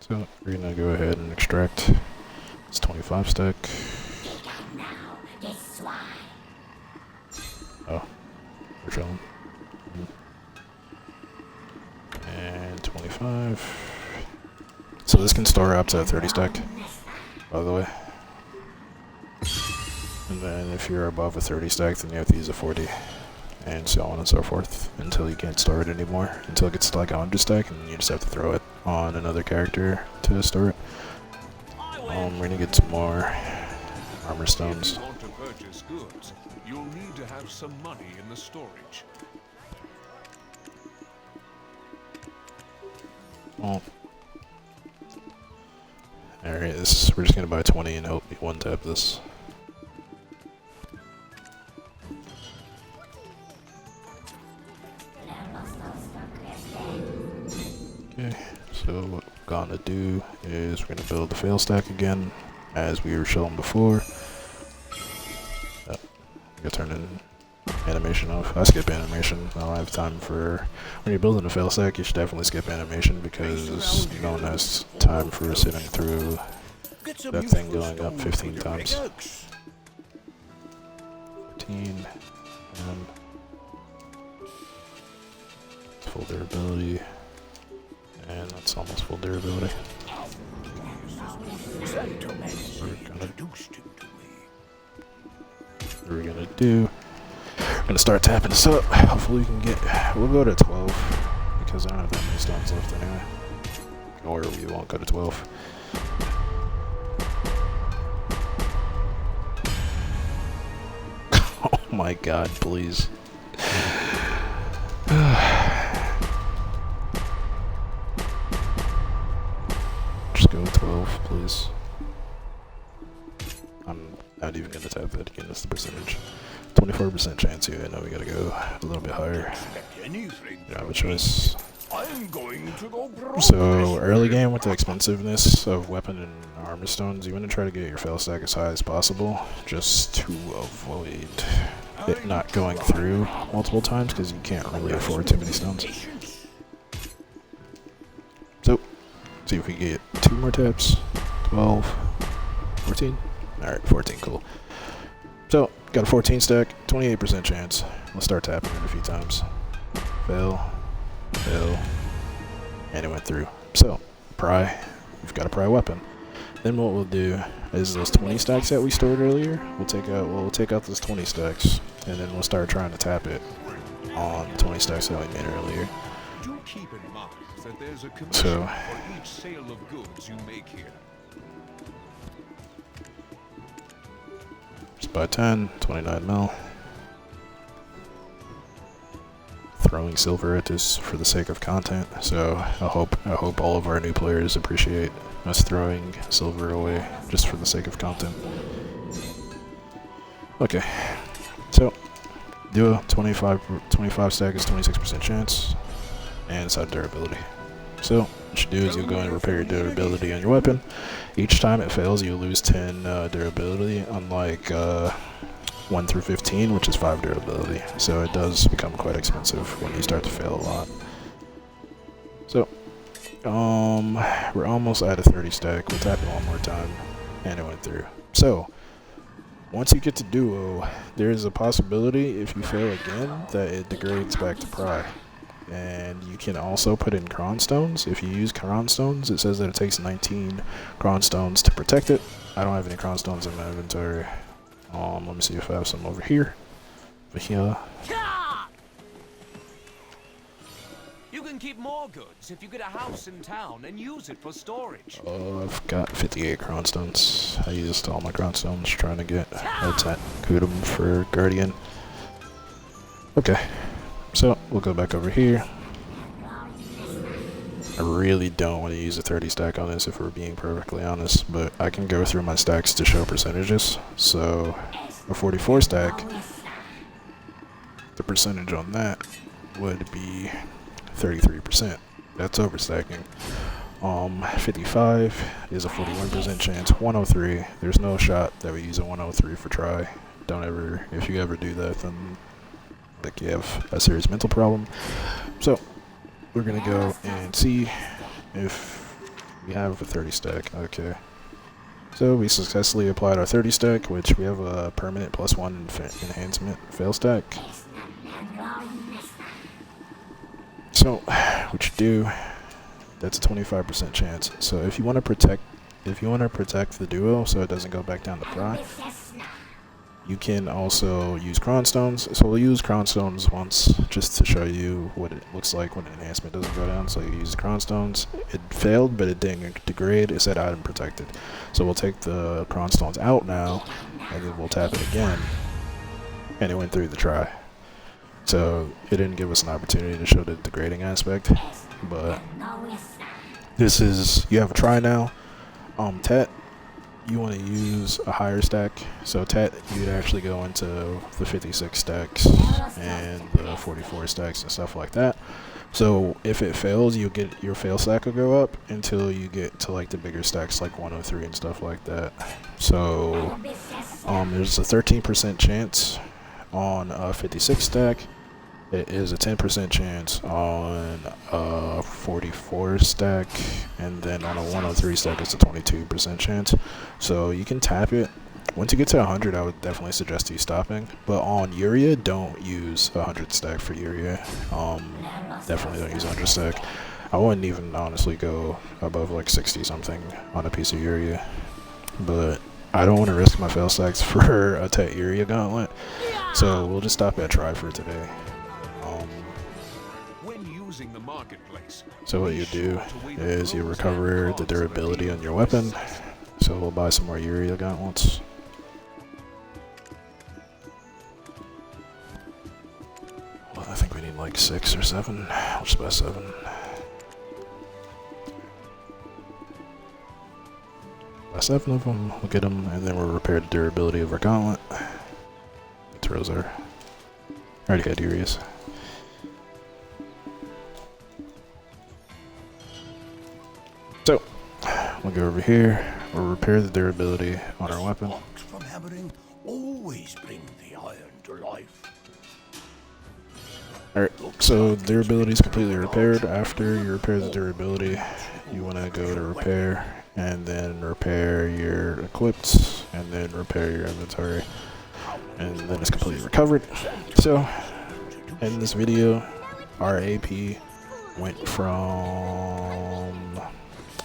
So we're gonna go ahead and extract this 25 stack. Oh, we're chilling. And 25. So this can store up to a 30 stack, by the way. And then if you're above a 30 stack, then you have to use a 40. And so on and so forth until you can't store it anymore, until it gets to like a 100 stack, and you just have to throw it on another character to store it. We're gonna get some more armor stones. If you want to purchase goods, you'll need to have some money in the storage. Oh. Alright, we're just gonna buy 20 and hope we one tap this. Okay, so what we're gonna do is we're gonna build the fail stack again, as we were showing before. Oh, I gotta turn in animation off. I skip animation. I don't have time for... When you're building a fail stack, you should definitely skip animation, because no one has time for sitting through that thing going up 15 times. 15, it's full durability. And that's almost full durability. What we're gonna do, we're gonna start tapping this up. Hopefully we can get, we'll go to 12, because I don't have that many stones left anyway. Or we won't go to 12. Oh my god, please. Just go 12, please. I'm not even gonna tap that again. That's the percentage. 24% chance here. I know we gotta go a little bit higher. You don't have a choice. So early game with the expensiveness of weapon and armor stones, you want to try to get your fail stack as high as possible, just to avoid it not going through multiple times, because you can't really afford too many stones. So, see if we get 2 more taps. 12, 14. Alright, 14, cool. So, got a 14 stack, 28% chance. Let's start tapping it a few times. Fail, fail, and it went through. So, pry. We've got a pry weapon. Then what we'll do is those 20 stacks that we stored earlier, we'll take out those 20 stacks, and then we'll start trying to tap it on the 20 stacks that we made earlier. Do keep in mind that there's a commission So for each sale of goods you make here. just buy 10, 29 mil. Throwing silver at this for the sake of content, so I hope all of our new players appreciate us throwing silver away just for the sake of content. Okay, so do a 25 stack is 26% chance, and it's out durability. So what you do is you go and repair your durability on your weapon. Each time it fails, you lose 10 durability, unlike 1 through 15, which is 5 durability. So it does become quite expensive when you start to fail a lot. So, we're almost at a 30 stack. We'll tap it one more time, and it went through. So, once you get to duo, there is a possibility, if you fail again, that it degrades back to pry. And you can also put in cron stones. If you use cron stones, it says that it takes 19 cron stones to protect it. I don't have any cron stones in my inventory. Let me see if I have some over here. Over here. You can keep more goods if you get a house in town and use it for storage. I've got 58 cron stones. I used all my cron stones trying to get a 10 Kudum for Guardian. Okay, so we'll go back over here. I really don't want to use a 30 stack on this if we're being perfectly honest, but I can go through my stacks to show percentages. So a 44 stack, the percentage on that would be 33%. That's overstacking. 55 is a 41% chance. 103, there's no shot that we use a 103 for try. Don't ever, if you ever do that, then like you have a serious mental problem. So we're gonna go and see if we have a 30 stack. Okay. So we successfully applied our 30 stack, which we have a permanent +1 enhancement fail stack. So what you do, that's a 25% chance. So if you want to protect the duo so it doesn't go back down to pry, you can also use cron stones. So we'll use cron stones once just to show you what it looks like when an enhancement doesn't go down. So you use cron stones. It failed, but it didn't degrade. It said item protected. So we'll take the cron stones out now, and then we'll tap it again, and it went through the try. So it didn't give us an opportunity to show the degrading aspect, but this is, you have a try now. Tet, you want to use a higher stack. So Tet, you'd actually go into the 56 stacks and the 44 stacks and stuff like that. So if it fails, you get your fail stack will go up until you get to like the bigger stacks like 103 and stuff like that. So there's a 13% chance on a 56 stack. It is a 10% chance on a 44 stack, and then on a 103 stack it's a 22% chance. So you can tap it. Once you get to 100, I would definitely suggest you stopping. But on Urea, don't use a 100 stack for Urea. Definitely don't use a 100 stack. I wouldn't even honestly go above like 60 something on a piece of Urea. But I don't want to risk my fail stacks for a Tet Urea gauntlet. So we'll just stop at try for today. The marketplace. So what you do is you recover the durability on your weapon. So we'll buy some more Urea gauntlets. Well, I think we need like 6 or 7. We'll just buy 7. Buy 7 of them, we'll get them, and then we'll repair the durability of our gauntlet. Throws our... I already got Ureas. So, we'll go over here, we'll repair the durability on our weapon. Sparks from hammering always bring the iron to life. Alright, so durability is completely repaired. After you repair the durability, you want to go to repair, and then repair your equipped, and then repair your inventory. And then it's completely recovered. So, in this video, our AP went from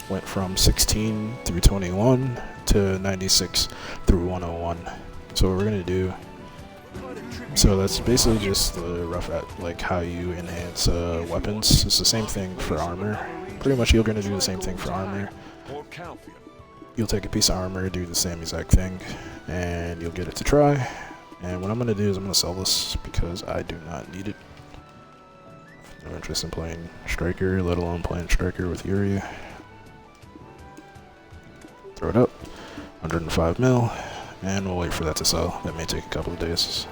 went from 16 through 21 to 96 through 101. So what we're gonna do, so that's basically just the rough at like how you enhance weapons. It's the same thing for armor. Pretty much you're gonna do the same thing for armor. You'll take a piece of armor, do the same exact thing, and you'll get it to try. And what I'm gonna do is I'm gonna sell this because I do not need it. No interest in playing Striker, let alone playing Striker with Yuri. Throw it up, 105 mil, and we'll wait for that to sell. That may take a couple of days.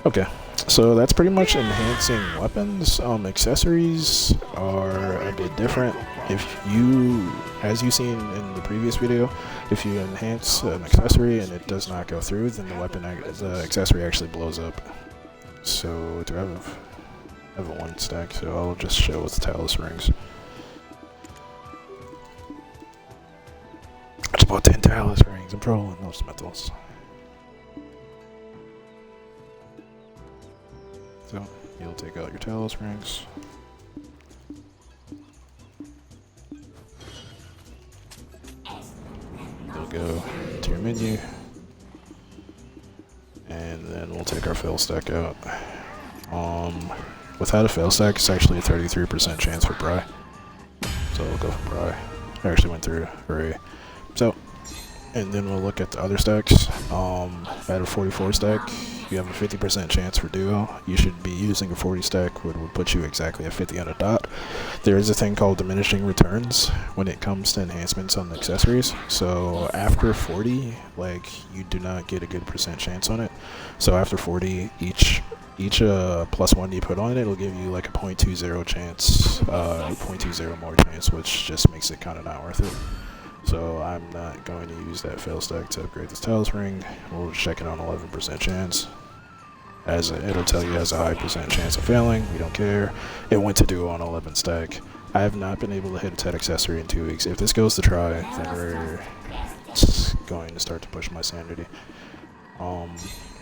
Okay, so that's pretty much enhancing weapons. Accessories are a bit different. If you, as you've seen in the previous video, if you enhance an accessory and it does not go through, then the accessory actually blows up. So do I have a 1 stack, so I'll just show with the Talus rings. I just bought 10 Talus rings. I'm trolling those metals. So you'll take out your Talus rings. You'll go to your menu. And then we'll take our fail stack out. Without a fail stack, it's actually a 33% chance for Pry. So we'll go for Pry. I actually went through. Hooray. So, and then we'll look at the other stacks. At a 44 stack, you have a 50% chance for duo. You should be using a 40 stack, which would put you exactly at 50 on a dot. There is a thing called diminishing returns when it comes to enhancements on the accessories. So after 40, like, you do not get a good percent chance on it. So after 40, each +1 you put on it, it'll give you like a 0.20 chance, 0.20 more chance, which just makes it kind of not worth it. So I'm not going to use that fail stack to upgrade this Talus ring. We'll check it on 11% chance. As it'll tell you it has a high percent chance of failing. We don't care. It went to duo on 11 stack. I have not been able to hit a TED accessory in 2 weeks. If this goes to try, then we're going to start to push my sanity.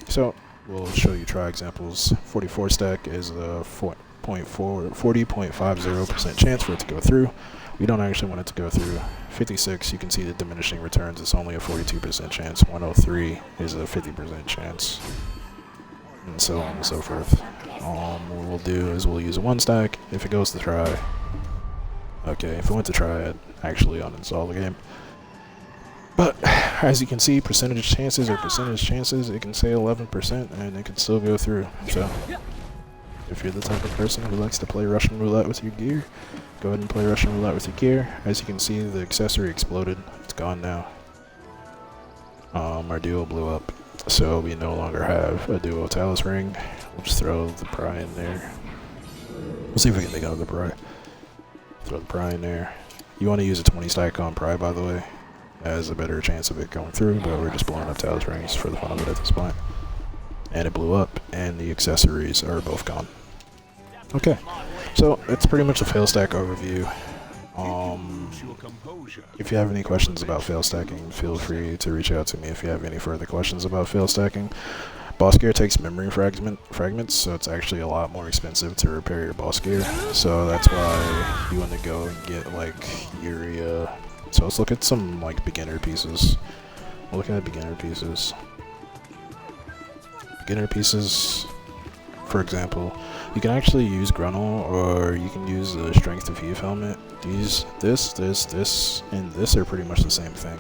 So we'll show you try examples. 44 stack is a 40.50% chance for it to go through. We don't actually want it to go through. 56, you can see the diminishing returns. It's only a 42% chance. 103 is a 50% chance. And so on and so forth. What we'll do is we'll use a 1 stack. If it goes to try, okay, if it went to try, I'd actually uninstall the game. But as you can see, percentage chances are percentage chances. It can say 11% and it can still go through. So if you're the type of person who likes to play Russian roulette with your gear, go ahead and play Russian roulette with your gear. As you can see, the accessory exploded. It's gone now. Our duo blew up, so we no longer have a duo Talus ring. We'll just throw the Pry in there. We'll see if we can take out the Pry. Throw the Pry in there. You want to use a 20 stack on Pry, by the way. Has a better chance of it going through, but we're just blowing up Talus rings for the fun of it at this point. And it blew up, and the accessories are both gone. Okay, so it's pretty much a fail stack overview. If you have any questions about fail stacking, feel free to reach out to me if you have any further questions about fail stacking. Boss gear takes memory fragments, so it's actually a lot more expensive to repair your boss gear. So that's why you want to go and get like urea. So let's look at some like beginner pieces. We'll look at beginner pieces. Beginner pieces, for example, you can actually use Gruntle, or you can use the Strength of Heave helmet. This, and this are pretty much the same thing.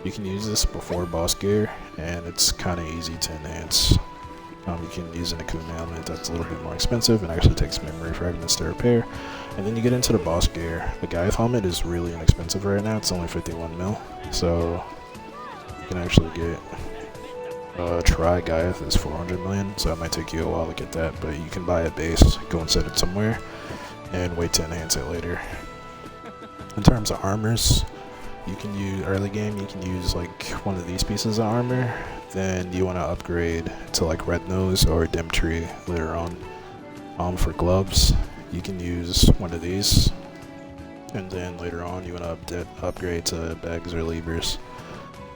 You can use this before boss gear, and it's kind of easy to enhance. You can use an Akuma helmet that's a little bit more expensive and actually takes memory fragments to repair. And then you get into the boss gear. The Gaiath helmet is really inexpensive right now. It's only 51 mil, so you can actually get Try Gaiath is 400 million, so it might take you a while to get that, but you can buy a base, go and set it somewhere, and wait to enhance it later. In terms of armors, you can use early game, you can use like one of these pieces of armor, then you want to upgrade to like Red Nose or Dim Tree later on. For gloves, you can use one of these, and then later on you want to upgrade to bags or levers.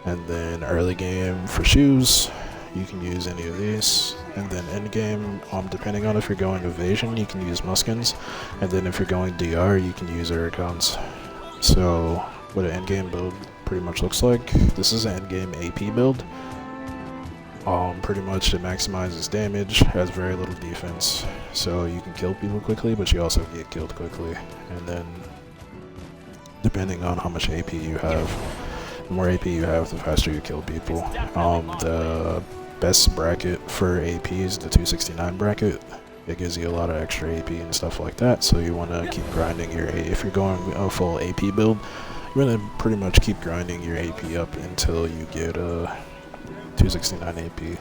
And then early game for shoes, you can use any of these. And then end game, depending on if you're going evasion, you can use muskins, and then if you're going DR, you can use airguns. So what an end game build pretty much looks like. This is an end game AP build. Pretty much it maximizes damage, has very little defense, so you can kill people quickly, but you also get killed quickly. And then depending on how much AP you have, the more AP you have, the faster you kill people. The best bracket for AP is the 269 bracket. It gives you a lot of extra AP and stuff like that, so you want to keep grinding your if you're going a full AP build, you want to pretty much keep grinding your AP up until you get a 269 AP.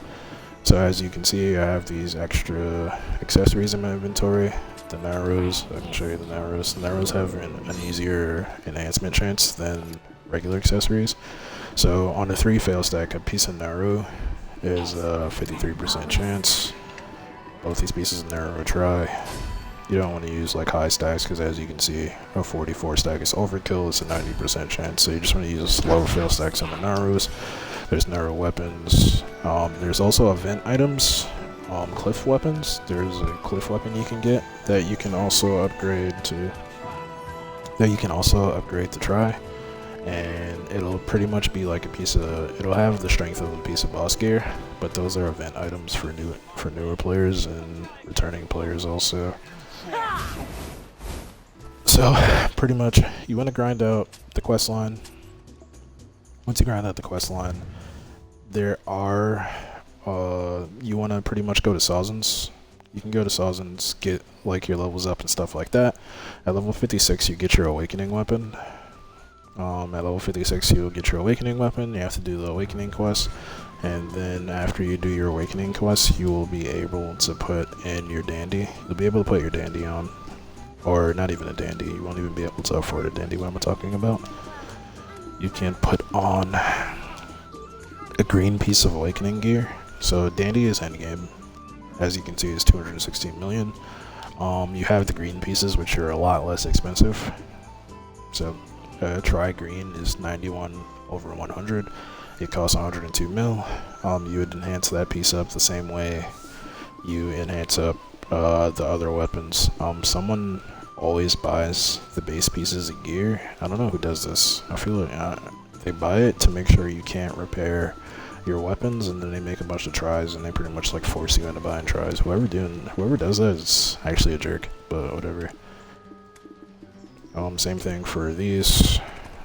So as you can see, I have these extra accessories in my inventory. The narrows, I can show you the narrows. The narrows have an easier enhancement chance than regular accessories. So on a 3 fail stack, a piece of narrow is a 53% chance. Both these pieces of narrow are try. You don't want to use like high stacks because as you can see, a 44 stack is overkill. It's a 90% chance. So you just want to use lower fail stacks on the narrows. There's narrow weapons. There's also event items, cliff weapons. There's a cliff weapon you can get that you can also upgrade to. Try, and it'll pretty much be like a piece of. It'll have the strength of a piece of boss gear, but those are event items for newer players and returning players also. So pretty much, you want to grind out the quest line. Once you grind out the quest line, there are, you want to pretty much go to Sazens. You can go to Sazens, get like your levels up and stuff like that. At level 56, you get your awakening weapon. At level 56, you'll get your awakening weapon. You have to do the awakening quest. And then after you do your awakening quest, you will be able to put in your dandy. You'll be able to put your dandy on. Or not even a dandy. You won't even be able to afford a dandy, what I'm talking about. You can put on a green piece of awakening gear. So dandy is endgame. As you can see, it's 216 million. You have the green pieces, which are a lot less expensive. So try green is 91 over 100. It costs 102 mil. You would enhance that piece up the same way you enhance up the other weapons. Someone always buys the base pieces of gear. I don't know who does this. I feel like they buy it to make sure you can't repair your weapons, and then they make a bunch of tries, and they pretty much like force you into buying tries. Whoever does that is actually a jerk, but whatever. Same thing for these.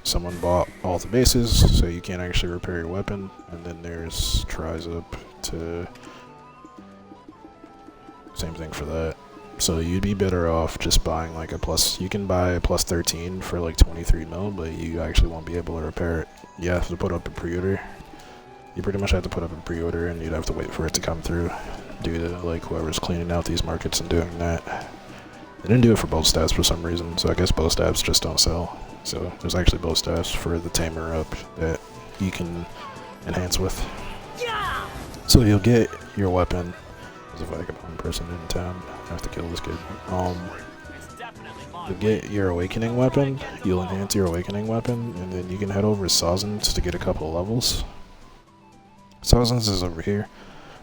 Someone bought all the bases, so you can't actually repair your weapon, and then there's tries up to. Same thing for that. So you'd be better off just buying like a plus. You can buy a plus 13 for like 23 mil, but you actually won't be able to repair it. You have to put up a pre-order. You pretty much have to put up a pre-order, and you'd have to wait for it to come through due to like whoever's cleaning out these markets and doing that. They didn't do it for bow stabs for some reason, so I guess bow stabs just don't sell. So there's actually bow stabs for the tamer up that you can enhance with. So you'll get your weapon. There's a vagabond person in town. I have to kill this kid. You'll get your awakening weapon. You'll enhance your awakening weapon, and then you can head over to Sazens to get a couple of levels. Sazens is over here.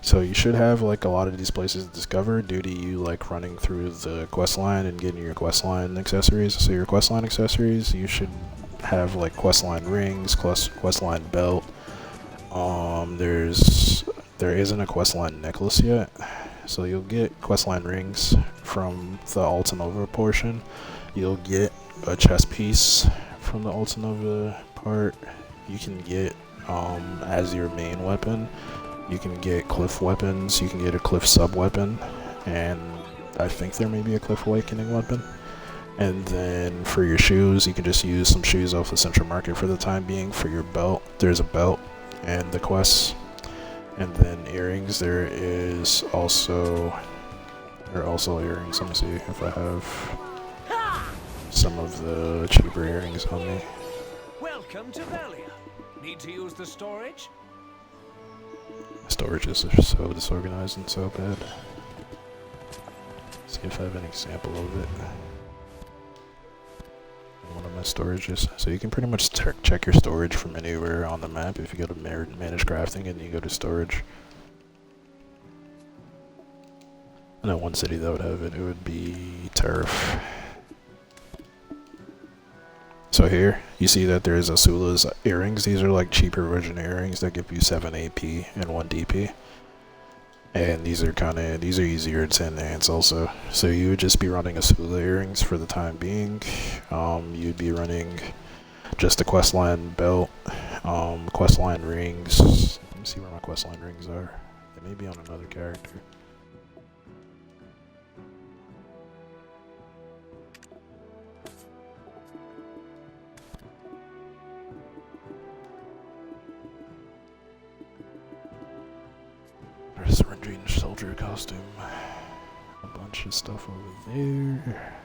So you should have like a lot of these places to discover due to you like running through the quest line and getting your quest line accessories. So your quest line accessories, you should have like quest line rings, quest line belt. There isn't a quest line necklace yet. So you'll get quest line rings from the Alta Nova portion. You'll get a chest piece from the Alta Nova part. You can get as your main weapon. You can get cliff weapons, you can get a cliff sub weapon, and I think there may be a cliff awakening weapon. And then for your shoes, you can just use some shoes off the central market for the time being. For your belt, there's a belt and the quests. And then earrings, there are also earrings. Let me see if I have some of the cheaper earrings on me. Welcome to Velia. Need to use the storage? Storages are so disorganized and so bad. See if I have an example of it. One of my storages. So you can pretty much check your storage from anywhere on the map if you go to manage crafting and you go to storage. I know one city that would have it. It would be Turf. So here, you see that there's Asula's earrings. These are like cheaper version earrings that give you 7 AP and 1 DP. And these are easier to enhance also. So you would just be running Asula earrings for the time being. You'd be running just the questline belt, questline rings. Let me see where my questline rings are. They may be on another character. There's a range soldier costume. A bunch of stuff over there.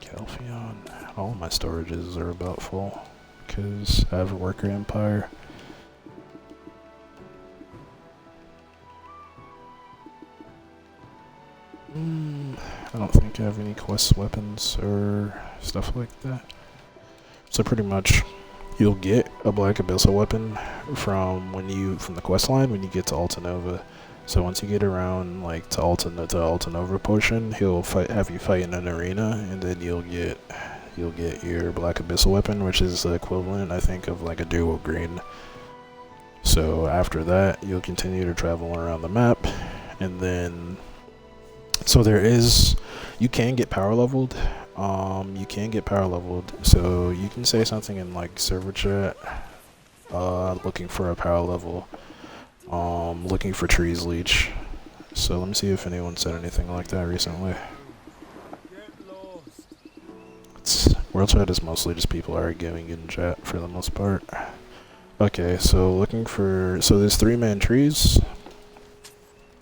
Calpheon. All of my storages are about full because I have a worker empire. I don't think I have any quest weapons or stuff like that. So pretty much, you'll get a Black Abyssal weapon from the quest line when you get to Alta Nova. So once you get around like to Alta Nova portion, he'll have you fight in an arena, and then you'll get your Black Abyssal weapon, which is the equivalent, I think, of like a dual green. So after that, you'll continue to travel around the map, and then you can get power leveled. So you can say something in like server chat, looking for a power level. Looking for trees leech. So let me see if anyone said anything like that recently. World chat is mostly just people arguing in chat for the most part. Okay, so there's 3-man trees.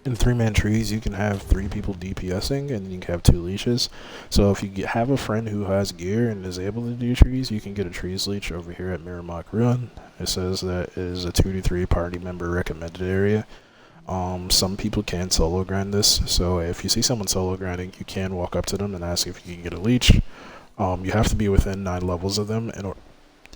In 3-man trees, you can have 3 people DPSing, and you can have 2 leashes. So if you have a friend who has gear and is able to do trees, you can get a trees leech over here at Miramach Run. It says that it is a 2 to 3 party member recommended area. Some people can solo grind this, so if you see someone solo grinding, you can walk up to them and ask if you can get a leech. You have to be within 9 levels of them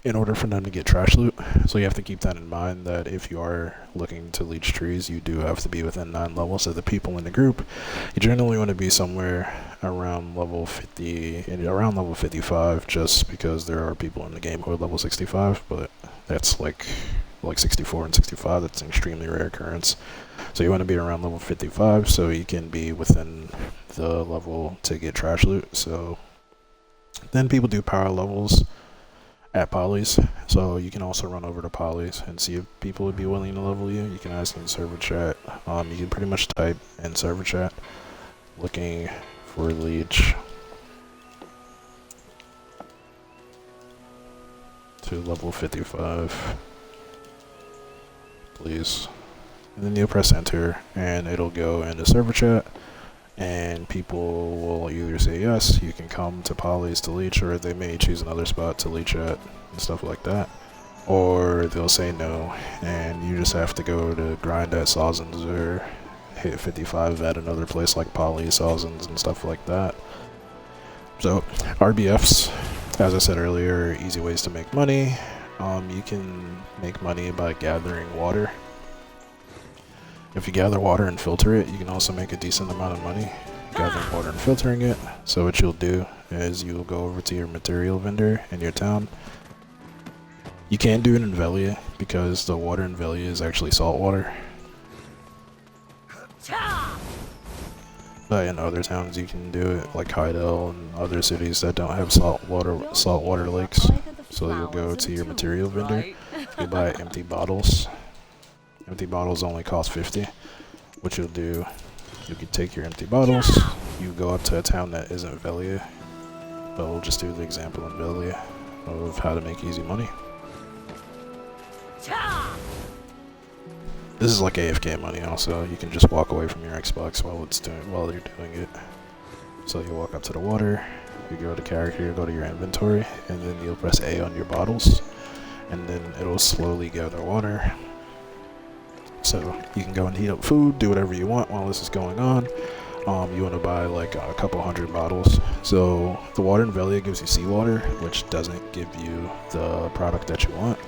in order for them to get trash loot. So you have to keep that in mind, that if you are looking to leech trees, you do have to be within 9 levels of the people in the group. You generally want to be somewhere around level 50, around level 55, just because there are people in the game who are level 65, but that's like 64 and 65, that's an extremely rare occurrence. So you want to be around level 55 so you can be within the level to get trash loot. So then people do power levels at Polly's, so you can also run over to Polly's and see if people would be willing to level you. You can ask in server chat. You can pretty much type in server chat looking for leech to level 55, please, and then you'll press enter and it'll go into server chat, and people will either say yes, you can come to Polly's to leech, or they may choose another spot to leech at and stuff like that, or they'll say no, and you just have to go to grind at Sawsons or hit 55 at another place like Polly, Sawsons, and stuff like that. So RBFs, as I said earlier, are easy ways to make money. You can make money by gathering water. If you gather water and filter it, you can also make a decent amount of money gathering water and filtering it. So what you'll do is you'll go over to your material vendor in your town. You can't do it in Velia because the water in Velia is actually salt water. But in other towns you can do it, like Heidel and other cities that don't have saltwater lakes. So you'll go to your material vendor, you buy empty bottles. Empty bottles only cost 50. What you'll do, you can take your empty bottles, you go up to a town that isn't Velia, but we'll just do the example in Velia of how to make easy money. This is like AFK money also. You can just walk away from your Xbox while you're doing it. So you walk up to the water, you go to character, you go to your inventory, and then you'll press A on your bottles, and then it'll slowly gather water. So you can go and heat up food, do whatever you want while this is going on. You want to buy like a couple hundred bottles. So the water in Velia gives you seawater, which doesn't give you the product that you want.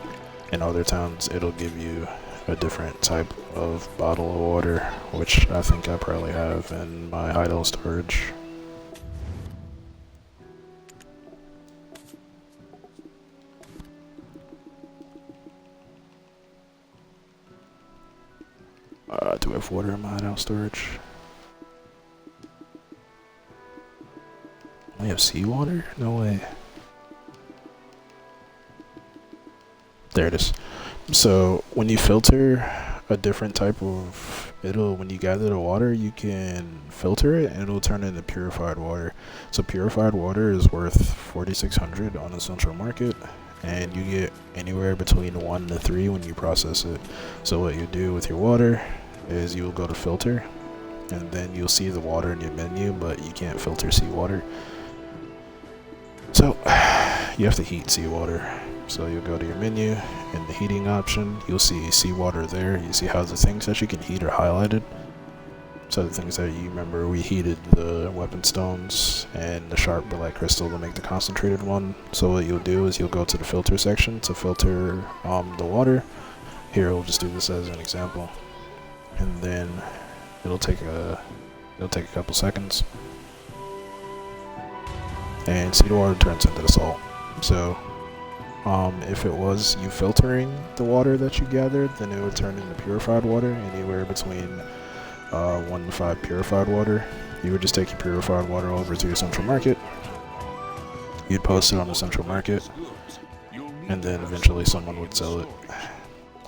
In other towns, it'll give you a different type of bottle of water, which I think I probably have in my hideout storage. Do I have water in my hideout storage? I have seawater? No way. There it is. So when you filter a different type of, when you gather the water, you can filter it and it'll turn into purified water. So purified water is worth 4,600 on the central market, and you get anywhere between 1 to 3 when you process it. So what you do with your water is you will go to filter, and then you'll see the water in your menu, but you can't filter seawater. So you have to heat seawater. So you'll go to your menu, in the heating option, you'll see seawater there. You see how the things that you can heat are highlighted. So the things that you remember, we heated the weapon stones and the sharp black crystal to make the concentrated one. So what you'll do is you'll go to the filter section to filter the water. Here, we'll just do this as an example, and then it'll take a couple seconds, and see the water turns into the salt. So if it was you filtering the water that you gathered, then it would turn into purified water, anywhere between 1 to 5 purified water. You would just take your purified water over to your central market. You'd post it on the central market, and then eventually someone would sell it.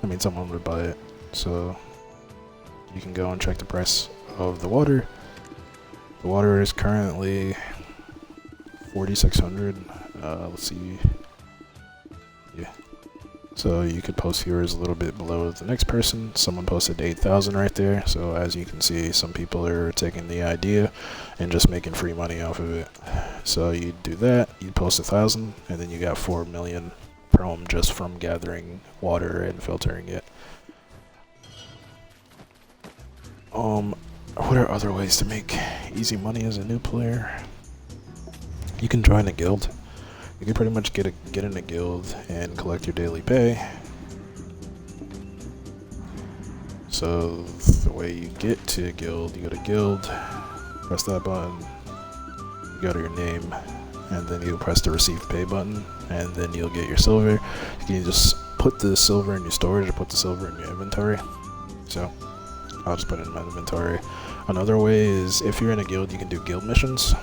I mean, someone would buy it. So you can go and check the price of the water. The water is currently 4,600. Let's see. Yeah. So you could post yours a little bit below the next person. Someone posted 8,000 right there. So as you can see, some people are taking the idea and just making free money off of it. So you do that, you post 1,000, and then you got 4 million prom just from gathering water and filtering it. What are other ways to make easy money as a new player? You can join a guild. You can pretty much get in a guild and collect your daily pay. So the way you get to a guild, you go to guild, press that button, you go to your name, and then you press the receive pay button, and then you'll get your silver. You can just put the silver in your storage or put the silver in your inventory. So I'll just put it in my inventory. Another way is, if you're in a guild, you can do guild missions.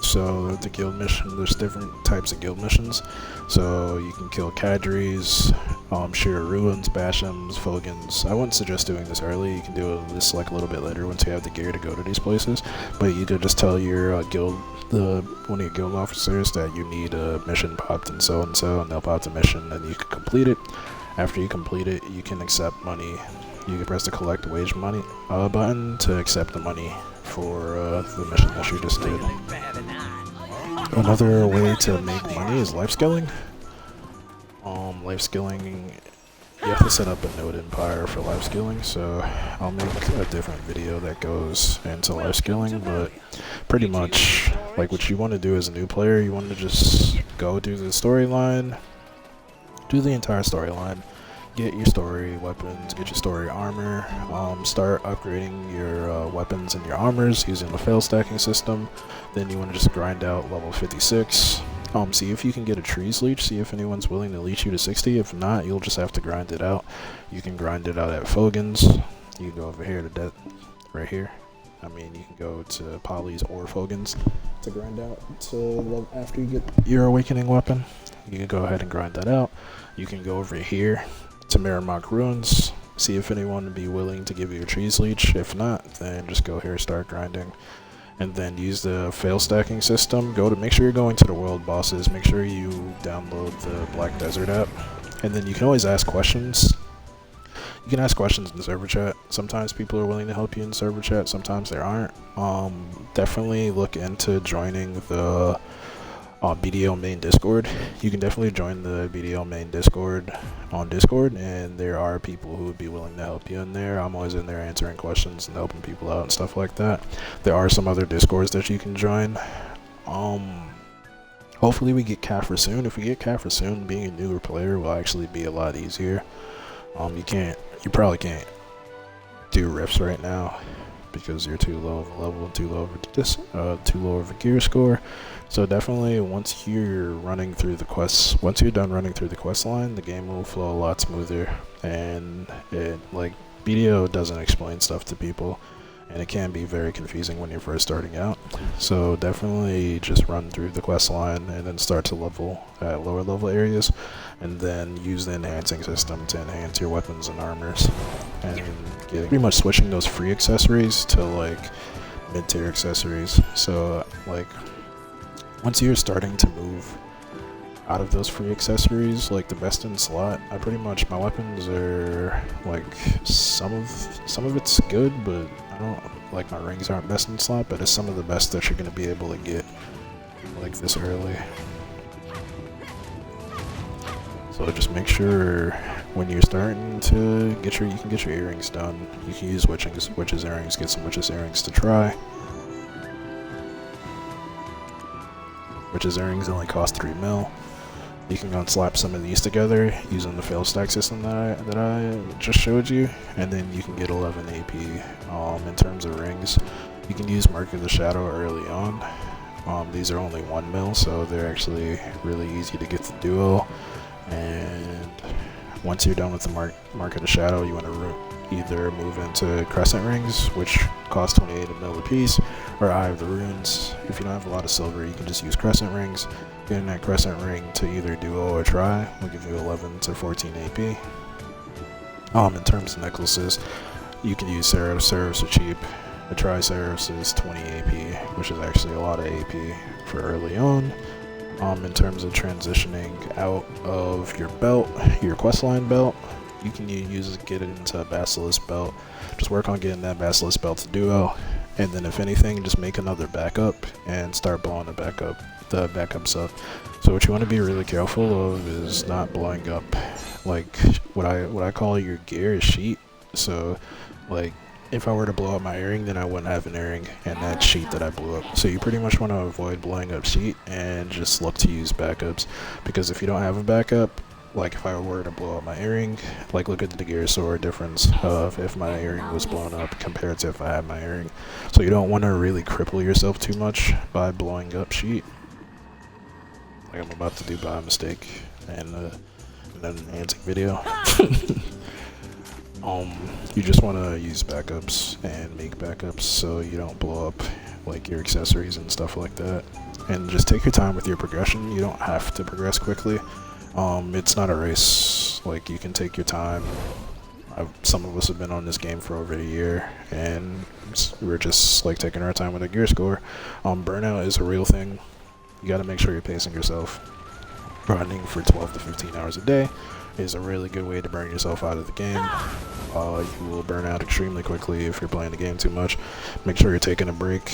So the guild mission, there's different types of guild missions. So you can kill cadres, shear ruins, bashems, fogans. I wouldn't suggest doing this early. You can do this like a little bit later once you have the gear to go to these places. But you could just tell your one of your guild officers that you need a mission popped and so, and they'll pop the mission, and you can complete it. After you complete it, you can accept money. You can press the collect wage money button to accept the money for the mission that you just did. Another way to make money is life skilling. Life skilling, you have to set up a node empire for life skilling, so I'll make a different video that goes into life skilling. But pretty much, like, what you want to do as a new player, you want to just go do the storyline, do the entire storyline, get your story weapons, get your story armor, start upgrading your weapons and your armors using the fail stacking system. Then you want to just grind out level 56. See if you can get a trees leech, see if anyone's willing to leech you to 60. If not, you'll just have to grind it out. You can grind it out at Fogans. You can go over here to that right here. I mean, you can go to Polys or Fogans to grind out to after you get your awakening weapon. You can go ahead and grind that out. You can go over here to Merrimack Ruins, see if anyone would be willing to give you a trees leech. If not, then just go here, start grinding, and then use the fail stacking system. Make sure you're going to the world bosses, make sure you download the Black Desert app, and then you can always ask questions. You can ask questions in the server chat. Sometimes people are willing to help you in server chat, sometimes they aren't. Definitely look into joining the BDO main Discord. You can definitely join the BDO main Discord on Discord, and there are people who would be willing to help you in there. I'm always in there answering questions and helping people out and stuff like that. There are some other Discords that you can join. Hopefully we get Kafra soon. If we get Kafra soon, being a newer player will actually be a lot easier. You probably can't do rifts right now because you're too low of a level, too low of a gear score. So definitely once you're done running through the quest line, the game will flow a lot smoother, and BDO doesn't explain stuff to people, and it can be very confusing when you're first starting out. So definitely just run through the quest line and then start to level at lower level areas, and then use the enhancing system to enhance your weapons and armors, and pretty much switching those free accessories to like mid-tier accessories. So like once you're starting to move out of those free accessories, like the best in slot, my weapons are like some of it's good, but I don't like my rings aren't best in slot, but it's some of the best that you're gonna be able to get like this early. So just make sure when you're starting to you can get your earrings done. You can use witches earrings, get some witches earrings to try. Witches earrings only cost 3 mil. You can go and slap some of these together using the fail stack system that I just showed you, and then you can get 11 AP. In terms of rings, you can use Mark of the Shadow early on. These are only 1 mil, so they're actually really easy to get to duo. And once you're done with the Mark of the Shadow, you want to either move into Crescent Rings, which cost 28 mil a piece, or Eye of the Runes. If you don't have a lot of silver, you can just use Crescent Rings. Getting that Crescent Ring to either duo or try will give you 11 to 14 AP. In terms of necklaces, you can use Seraphs. Seraphs are cheap. A Tri-Seraphs is 20 AP, which is actually a lot of AP for early on. In terms of transitioning out of your belt, your questline belt, you can get it into a Basilisk belt. Just work on getting that Basilisk belt to duo, and then if anything, just make another backup and start blowing the backups up. So what you want to be really careful of is not blowing up like what I call your gear sheet. So like if I were to blow up my earring, then I wouldn't have an earring and that sheet that I blew up. So you pretty much want to avoid blowing up sheet and just look to use backups, because if you don't have a backup, like if I were to blow up my earring, like look at the gear sword difference of if my earring was blown up compared to if I had my earring. So you don't want to really cripple yourself too much by blowing up sheet, like I'm about to do by mistake in an enhancing video. You just want to use backups and make backups so you don't blow up like your accessories and stuff like that. And just take your time with your progression. You don't have to progress quickly. It's not a race. Like, you can take your time. Some of us have been on this game for over a year, and we're just like taking our time with a gear score. Burnout is a real thing. You got to make sure you're pacing yourself. Grinding for 12 to 15 hours a day is a really good way to burn yourself out of the game. You will burn out extremely quickly if you're playing the game too much. Make sure you're taking a break,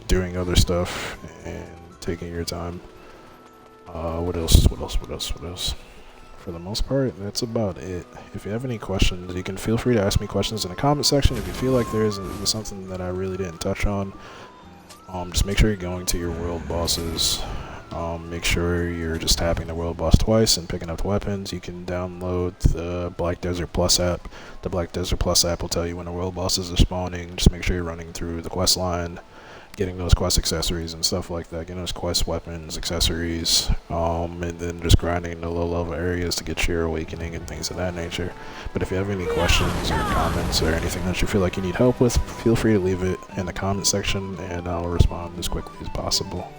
doing other stuff, and taking your time. What else? For the most part, that's about it. If you have any questions, you can feel free to ask me questions in the comment section. If you feel like there is something that I really didn't touch on, just make sure you're going to your world bosses. Make sure you're just tapping the world boss twice and picking up the weapons. You can download the Black Desert Plus app. The Black Desert Plus app will tell you when the world bosses are spawning. Just make sure you're running through the quest line, getting those quest accessories and stuff like that, getting those quest weapons, accessories, and then just grinding the low level areas to get your awakening and things of that nature. But if you have any questions or comments or anything that you feel like you need help with, feel free to leave it in the comment section and I'll respond as quickly as possible.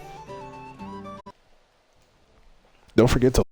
Don't forget to